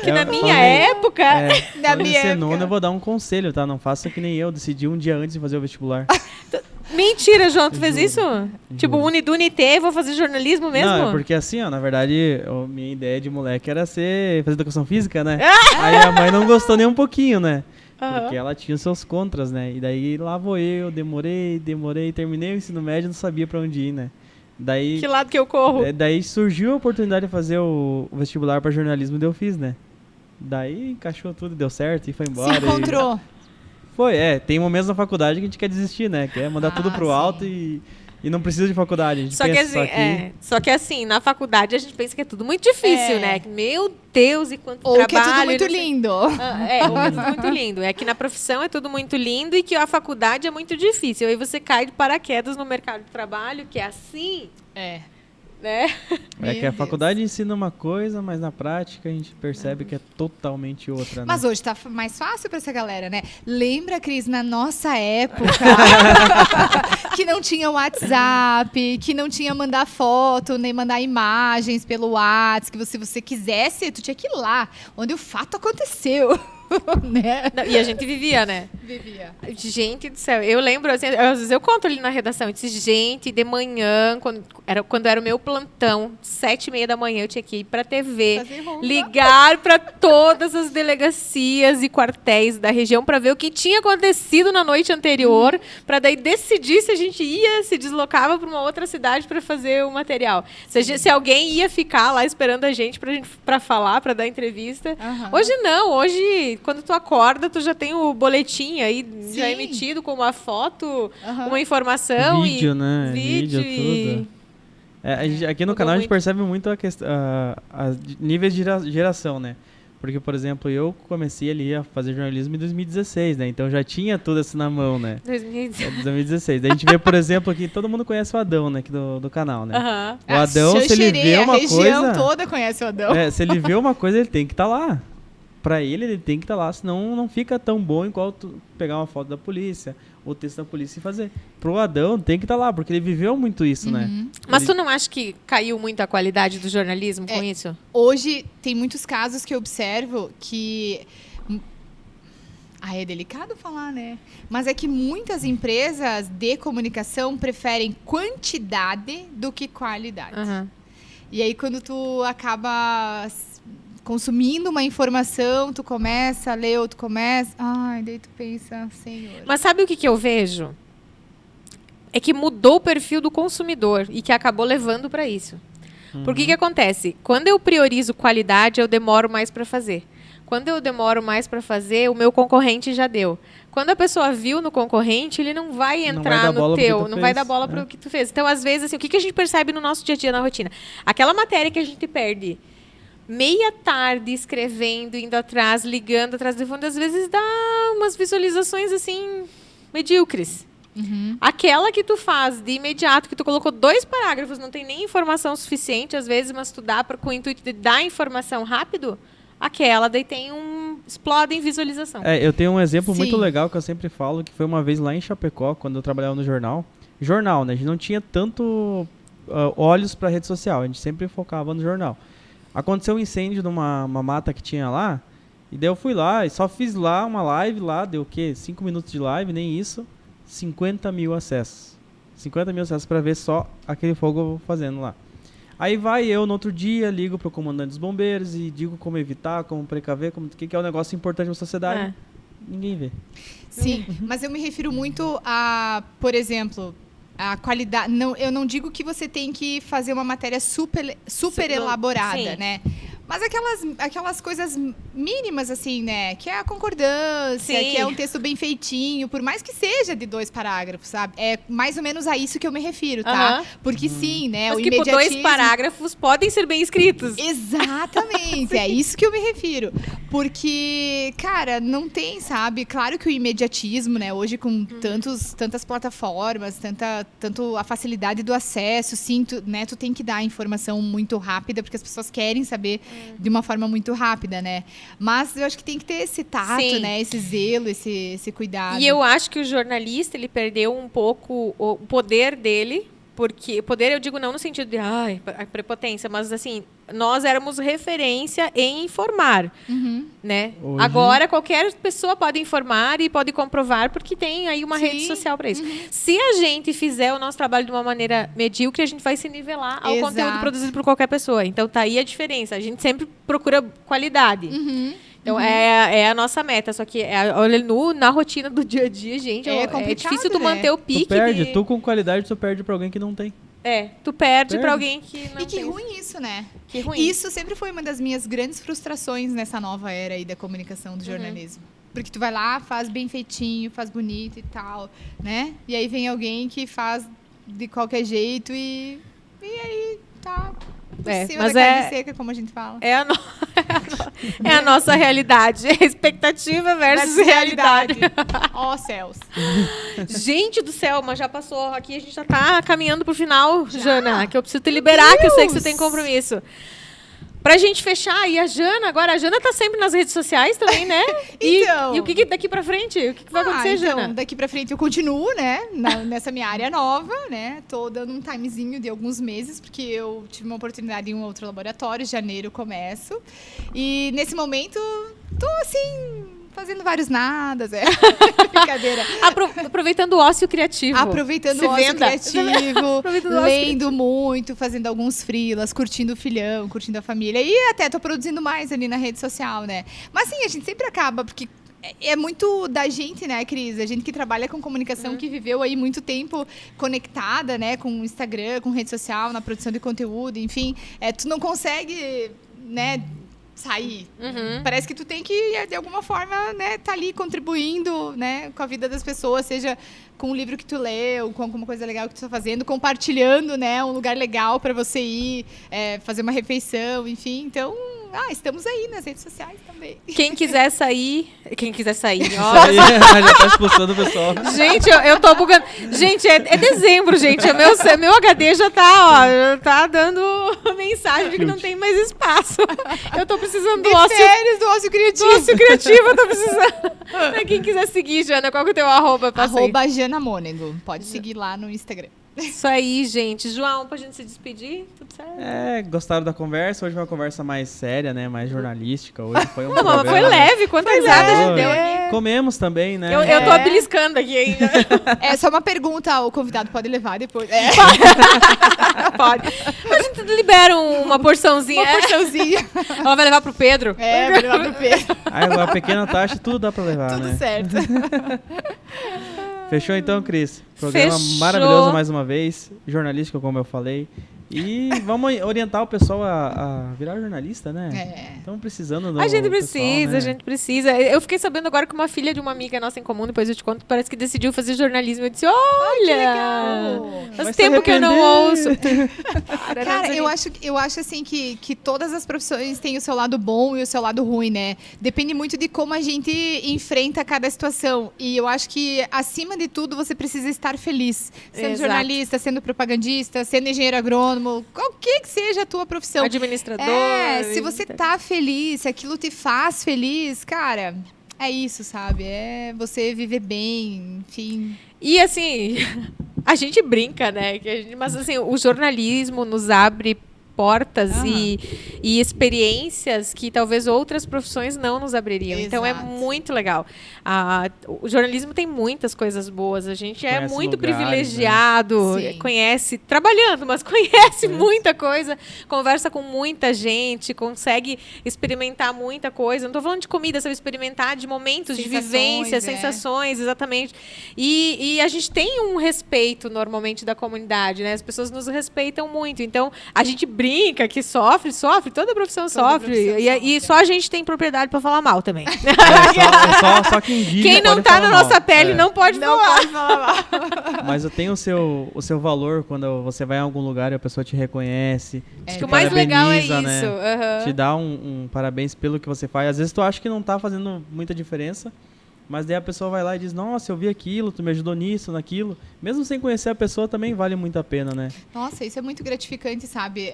que na minha época... Na minha época... nona, eu vou dar um conselho, tá? Não faça que nem eu, decidi um dia antes de fazer o vestibular. Mentira, João, tu fez isso? Tipo, Unidunité, vou fazer jornalismo mesmo? Não, é porque assim, ó, na verdade, minha ideia de moleque era fazer educação física, né? Aí a mãe não gostou nem um pouquinho, né? Porque ela tinha seus contras, né? E daí lá vou eu, demorei, terminei o ensino médio e não sabia pra onde ir, né? Daí, que lado que eu corro? Daí surgiu a oportunidade de fazer o vestibular pra jornalismo e eu fiz, né? Daí encaixou tudo, deu certo e foi embora. Se encontrou? Foi, tem momentos na faculdade que a gente quer desistir, né? Quer mandar tudo pro alto e não precisa de faculdade. A gente só que assim, na faculdade a gente pensa que é tudo muito difícil, né? Meu Deus, e quanto trabalho. Ou que é tudo muito lindo. Ou que é tudo muito lindo. É que na profissão é tudo muito lindo e que a faculdade é muito difícil. Aí você cai de paraquedas no mercado de trabalho, que é assim. Né? Que a faculdade ensina uma coisa, mas na prática a gente percebe que é totalmente outra, né? Mas hoje tá mais fácil pra essa galera, né? Lembra, Cris, na nossa época, que não tinha WhatsApp, que não tinha mandar foto, nem mandar imagens pelo WhatsApp, que se você quisesse, tu tinha que ir lá, onde o fato aconteceu. Né? E a gente vivia, né? Vivia. Gente do céu, eu lembro, assim, às vezes eu conto ali na redação, eu disse, gente, de manhã, quando era o meu plantão, 7h30 da manhã, eu tinha que ir pra TV, ligar para todas as delegacias e quartéis da região para ver o que tinha acontecido na noite anterior, para daí decidir se a gente se deslocava para uma outra cidade para fazer o material. Se alguém ia ficar lá esperando a gente para falar, para dar entrevista. Hoje não, hoje quando tu acorda, tu já tem o boletim aí já emitido com uma foto, uma informação. Vídeo, né? Vídeo, tudo. Aqui no canal a gente percebe muito a níveis de geração, né? Porque, por exemplo, eu comecei ali a fazer jornalismo em 2016, né? Então já tinha tudo isso na mão, né? 2016. Daí a gente vê, por exemplo, aqui, todo mundo conhece o Adão, né? Aqui do canal, né? O Adão, se ele vê uma coisa... A região toda conhece o Adão. Se ele vê uma coisa, ele tem que estar lá. Pra ele tem que estar lá, senão não fica tão bom igual tu pegar uma foto da polícia, ou texto da polícia e fazer. Pro Adão tem que estar lá, porque ele viveu muito isso, né? Mas tu não acha que caiu muito a qualidade do jornalismo com isso? Hoje tem muitos casos que eu observo que... é delicado falar, né? Mas é que muitas empresas de comunicação preferem quantidade do que qualidade. E aí quando tu acaba... consumindo uma informação, tu começa a ler ou tu começa... daí tu pensa, Senhor... Mas sabe o que eu vejo? É que mudou o perfil do consumidor e que acabou levando para isso. Porque o que acontece? Quando eu priorizo qualidade, eu demoro mais para fazer. Quando eu demoro mais para fazer, o meu concorrente já deu. Quando a pessoa viu no concorrente, ele não vai entrar no teu, não vai dar bola para o que tu fez. Então, às vezes, assim, o que a gente percebe no nosso dia a dia, na rotina? Aquela matéria que a gente perde... meia tarde escrevendo, indo atrás, ligando atrás do fundo, às vezes dá umas visualizações assim medíocres. Aquela que tu faz de imediato, que tu colocou 2 parágrafos, não tem nem informação suficiente, às vezes, mas tu dá com o intuito de dar informação rápido, aquela daí explode em visualização. Eu tenho um exemplo muito legal que eu sempre falo, que foi uma vez lá em Chapecó, quando eu trabalhava no jornal. Jornal, né? A gente não tinha tanto olhos para rede social, a gente sempre focava no jornal. Aconteceu um incêndio numa mata que tinha lá, e daí eu fui lá e só fiz lá uma live lá, deu o quê? 5 minutos de live, nem isso. 50 mil acessos. 50 mil acessos para ver só aquele fogo fazendo lá. Aí vai eu, no outro dia, ligo pro comandante dos bombeiros e digo como evitar, como precaver, o que é um negócio importante na sociedade. Ninguém vê. Sim, mas eu me refiro muito a, por exemplo, a qualidade. Não, eu não digo que você tem que fazer uma matéria super elaborada, sim. né? Mas aquelas coisas mínimas, assim, né? Que é a concordância, Sim. que é um texto bem feitinho, por mais que seja de 2 parágrafos, sabe? É mais ou menos a isso que eu me refiro, tá? Porque sim, né? Mas o que por 2 imediatismo... parágrafos podem ser bem escritos. Exatamente, é isso que eu me refiro. Porque, cara, não tem, sabe? Claro que o imediatismo, né? Hoje com tantas plataformas, tanto a facilidade do acesso, sim, tu tem que dar informação muito rápida, porque as pessoas querem saber de uma forma muito rápida, né? Mas eu acho que tem que ter esse tato, Sim. né? Esse zelo, esse cuidado. E eu acho que o jornalista, ele perdeu um pouco o poder dele, porque poder eu digo não no sentido de a prepotência, mas assim, nós éramos referência em informar, né? Hoje- Agora qualquer pessoa pode informar e pode comprovar porque tem aí uma Sim. rede social para isso. Se a gente fizer o nosso trabalho de uma maneira medíocre, a gente vai se nivelar ao Exato. conteúdo produzido por qualquer pessoa. Então tá aí a diferença. A gente sempre procura qualidade. Então, é a nossa meta. Só que, olha, na rotina do dia a dia, gente, É é complicado, difícil tu né? manter o pique. Tu perde, tu com qualidade, tu perde pra alguém que não tem. Tu perde Perde. pra alguém que não E que tem. ruim isso, né? Que ruim. Isso sempre foi uma das minhas grandes frustrações nessa nova era aí da comunicação do jornalismo. Porque tu vai lá, faz bem feitinho, faz bonito e tal, né? E aí vem alguém que faz de qualquer jeito e aí tá por cima mas da carne seca, como a gente fala. É a nossa realidade. Expectativa versus realidade. Ó céus. Gente do céu, mas já passou. Aqui a gente já tá caminhando pro final, Jana. Que eu preciso te liberar, que eu sei que você tem compromisso. Pra gente fechar, e a Jana tá sempre nas redes sociais também, né? Então. E o que daqui pra frente? O que vai acontecer, então, Jana? daqui pra frente eu continuo, né? Nessa minha área nova, né? Tô dando um timezinho de alguns meses, porque eu tive uma oportunidade em um outro laboratório, janeiro eu começo. E nesse momento, tô assim, fazendo vários nadas, brincadeira. Aproveitando o ócio criativo. Aproveitando Se o ócio venda. criativo, Aproveitando o ócio lendo muito, fazendo alguns freelas, curtindo o filhão, curtindo a família. E até tô produzindo mais ali na rede social, né? Mas sim, a gente sempre acaba, porque é muito da gente, né, Cris? A gente que trabalha com comunicação, que viveu aí muito tempo conectada, né, com o Instagram, com rede social, na produção de conteúdo, enfim. Tu não consegue, né, sair. Parece que tu tem que, de alguma forma, né, tá ali contribuindo, né, com a vida das pessoas, seja com um livro que tu leu, com alguma coisa legal que tu tá fazendo, compartilhando, né, um lugar legal para você ir, fazer uma refeição, enfim. Então, estamos aí nas redes sociais também. Quem quiser sair, ó. Aí, já tá expulsando o pessoal. Gente, eu tô bugando. Gente, é dezembro, gente. Meu HD já tá dando mensagem de que não tem mais espaço. Eu tô precisando do ócio. Férias do ócio criativo. Do ócio criativo, eu tô precisando. Pra quem quiser seguir, Jana, qual que é o teu arroba? Passa aí. Jana Mônego. Pode seguir lá no Instagram. Isso aí, gente. João, pra gente se despedir, tudo certo? Gostaram da conversa? Hoje foi uma conversa mais séria, né? Mais jornalística. Hoje foi um Não, mas foi programa- leve. Quanta risada a gente deu Foi. aqui. Comemos também, né? Eu tô beliscando aqui ainda. Só uma pergunta, o convidado pode levar depois. Pode. A gente libera uma porçãozinha. Uma porçãozinha. Ela vai levar pro Pedro? Vai levar pro Pedro. Aí, a pequena taxa, tudo dá pra levar, Tudo né? certo. Fechou então, Cris? Programa Fechou. maravilhoso mais uma vez. Jornalístico, como eu falei. E vamos orientar o pessoal a virar jornalista, né? Estamos precisando do A gente pessoal, precisa, né? a gente precisa. Eu fiquei sabendo agora que uma filha de uma amiga nossa em comum, depois eu te conto, parece que decidiu fazer jornalismo. Eu disse, olha! legal! Faz Vai se tempo que eu não ouço. arrepender. Cara, eu acho assim que todas as profissões têm o seu lado bom e o seu lado ruim, né? Depende muito de como a gente enfrenta cada situação. E eu acho que, acima de tudo, você precisa estar feliz. Sendo Exato. jornalista, sendo propagandista, sendo engenheiro agrônomo, qualquer que seja a tua profissão. Administrador. Se você tá feliz, se aquilo te faz feliz, cara, é isso, sabe? É você viver bem, enfim. E assim, a gente brinca, né? Mas assim, o jornalismo nos abre portas e experiências que talvez outras profissões não nos abririam. Então é muito legal. O jornalismo tem muitas coisas boas. A gente é muito lugares, privilegiado, né? conhece, trabalhando, mas conhece muita coisa, conversa com muita gente, consegue experimentar muita coisa. Não estou falando de comida, sabe? Experimentar de momentos, de vivência, sensações, exatamente. E a gente tem um respeito, normalmente, da comunidade, né? As pessoas nos respeitam muito. Então, a gente brinca que sofre, toda profissão sofre. E só a gente tem propriedade para falar mal também. Só quem vive Quem não tá na nossa pele não pode falar mal. Mas tem o seu valor quando você vai em algum lugar e a pessoa te reconhece. Acho que o mais legal é isso. Né? Te dá um parabéns pelo que você faz. Às vezes tu acha que não tá fazendo muita diferença, mas daí a pessoa vai lá e diz, nossa, eu vi aquilo, tu me ajudou nisso, naquilo. Mesmo sem conhecer a pessoa, também vale muito a pena, né? Nossa, isso é muito gratificante, sabe?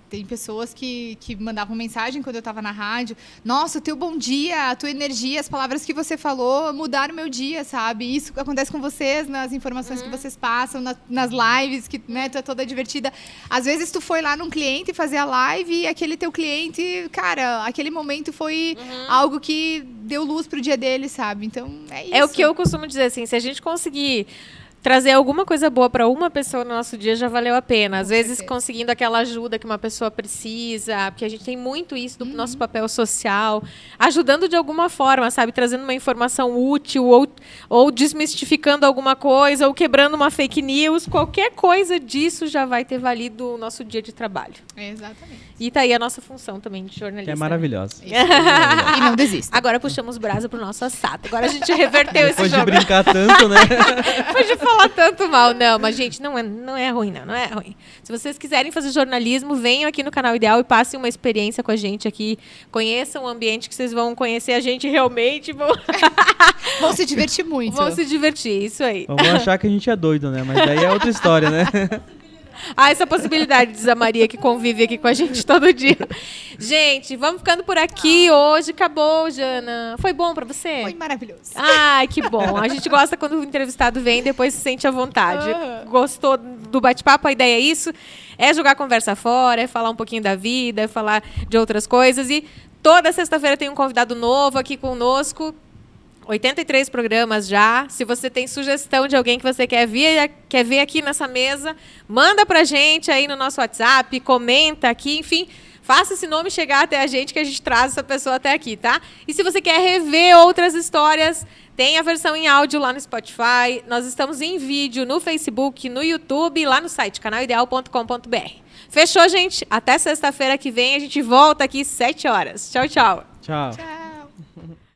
Tem pessoas que mandavam mensagem quando eu estava na rádio. Nossa, o teu bom dia, a tua energia, as palavras que você falou mudaram o meu dia, sabe? Isso acontece com vocês, nas informações que vocês passam, nas lives, que né, tu é toda divertida. Às vezes tu foi lá num cliente fazer a live e aquele teu cliente, cara, aquele momento foi algo que deu luz pro dia dele, sabe? Então, é isso. É o que eu costumo dizer, assim, se a gente conseguir trazer alguma coisa boa para uma pessoa no nosso dia, já valeu a pena. Às vezes, conseguindo aquela ajuda que uma pessoa precisa, porque a gente tem muito isso do nosso papel social, ajudando de alguma forma, sabe? Trazendo uma informação útil, ou desmistificando alguma coisa, ou quebrando uma fake news. Qualquer coisa disso já vai ter valido o nosso dia de trabalho. Exatamente. E tá aí a nossa função também de jornalista. Que é maravilhosa. Né? E não desista. Agora puxamos brasa pro nosso assado. Agora a gente reverteu esse jogo. Depois de brincar tanto, né? Depois de falar tanto mal. Não, mas, gente, não é ruim, não é ruim. Se vocês quiserem fazer jornalismo, venham aqui no Canal Ideal e passem uma experiência com a gente aqui. Conheçam o ambiente que vocês vão conhecer a gente realmente. Vão se divertir muito. Vão se divertir, isso aí. Vão achar que a gente é doido, né? Mas daí é outra história, né? Essa possibilidade, diz a Maria, que convive aqui com a gente todo dia. Gente, vamos ficando por aqui hoje. Acabou, Jana. Foi bom pra você? Foi maravilhoso. Ai, que bom. A gente gosta quando o entrevistado vem e depois se sente à vontade. Gostou do bate-papo? A ideia é isso. É jogar a conversa fora, é falar um pouquinho da vida, é falar de outras coisas. E toda sexta-feira tem um convidado novo aqui conosco. 83 programas já. Se você tem sugestão de alguém que você quer ver aqui nessa mesa, manda pra gente aí no nosso WhatsApp, comenta aqui, enfim, faça esse nome chegar até a gente que a gente traz essa pessoa até aqui, tá? E se você quer rever outras histórias, tem a versão em áudio lá no Spotify. Nós estamos em vídeo no Facebook, no YouTube e lá no site canalideal.com.br. Fechou, gente? Até sexta-feira que vem a gente volta aqui 7 horas. Tchau, tchau. Tchau. Tchau.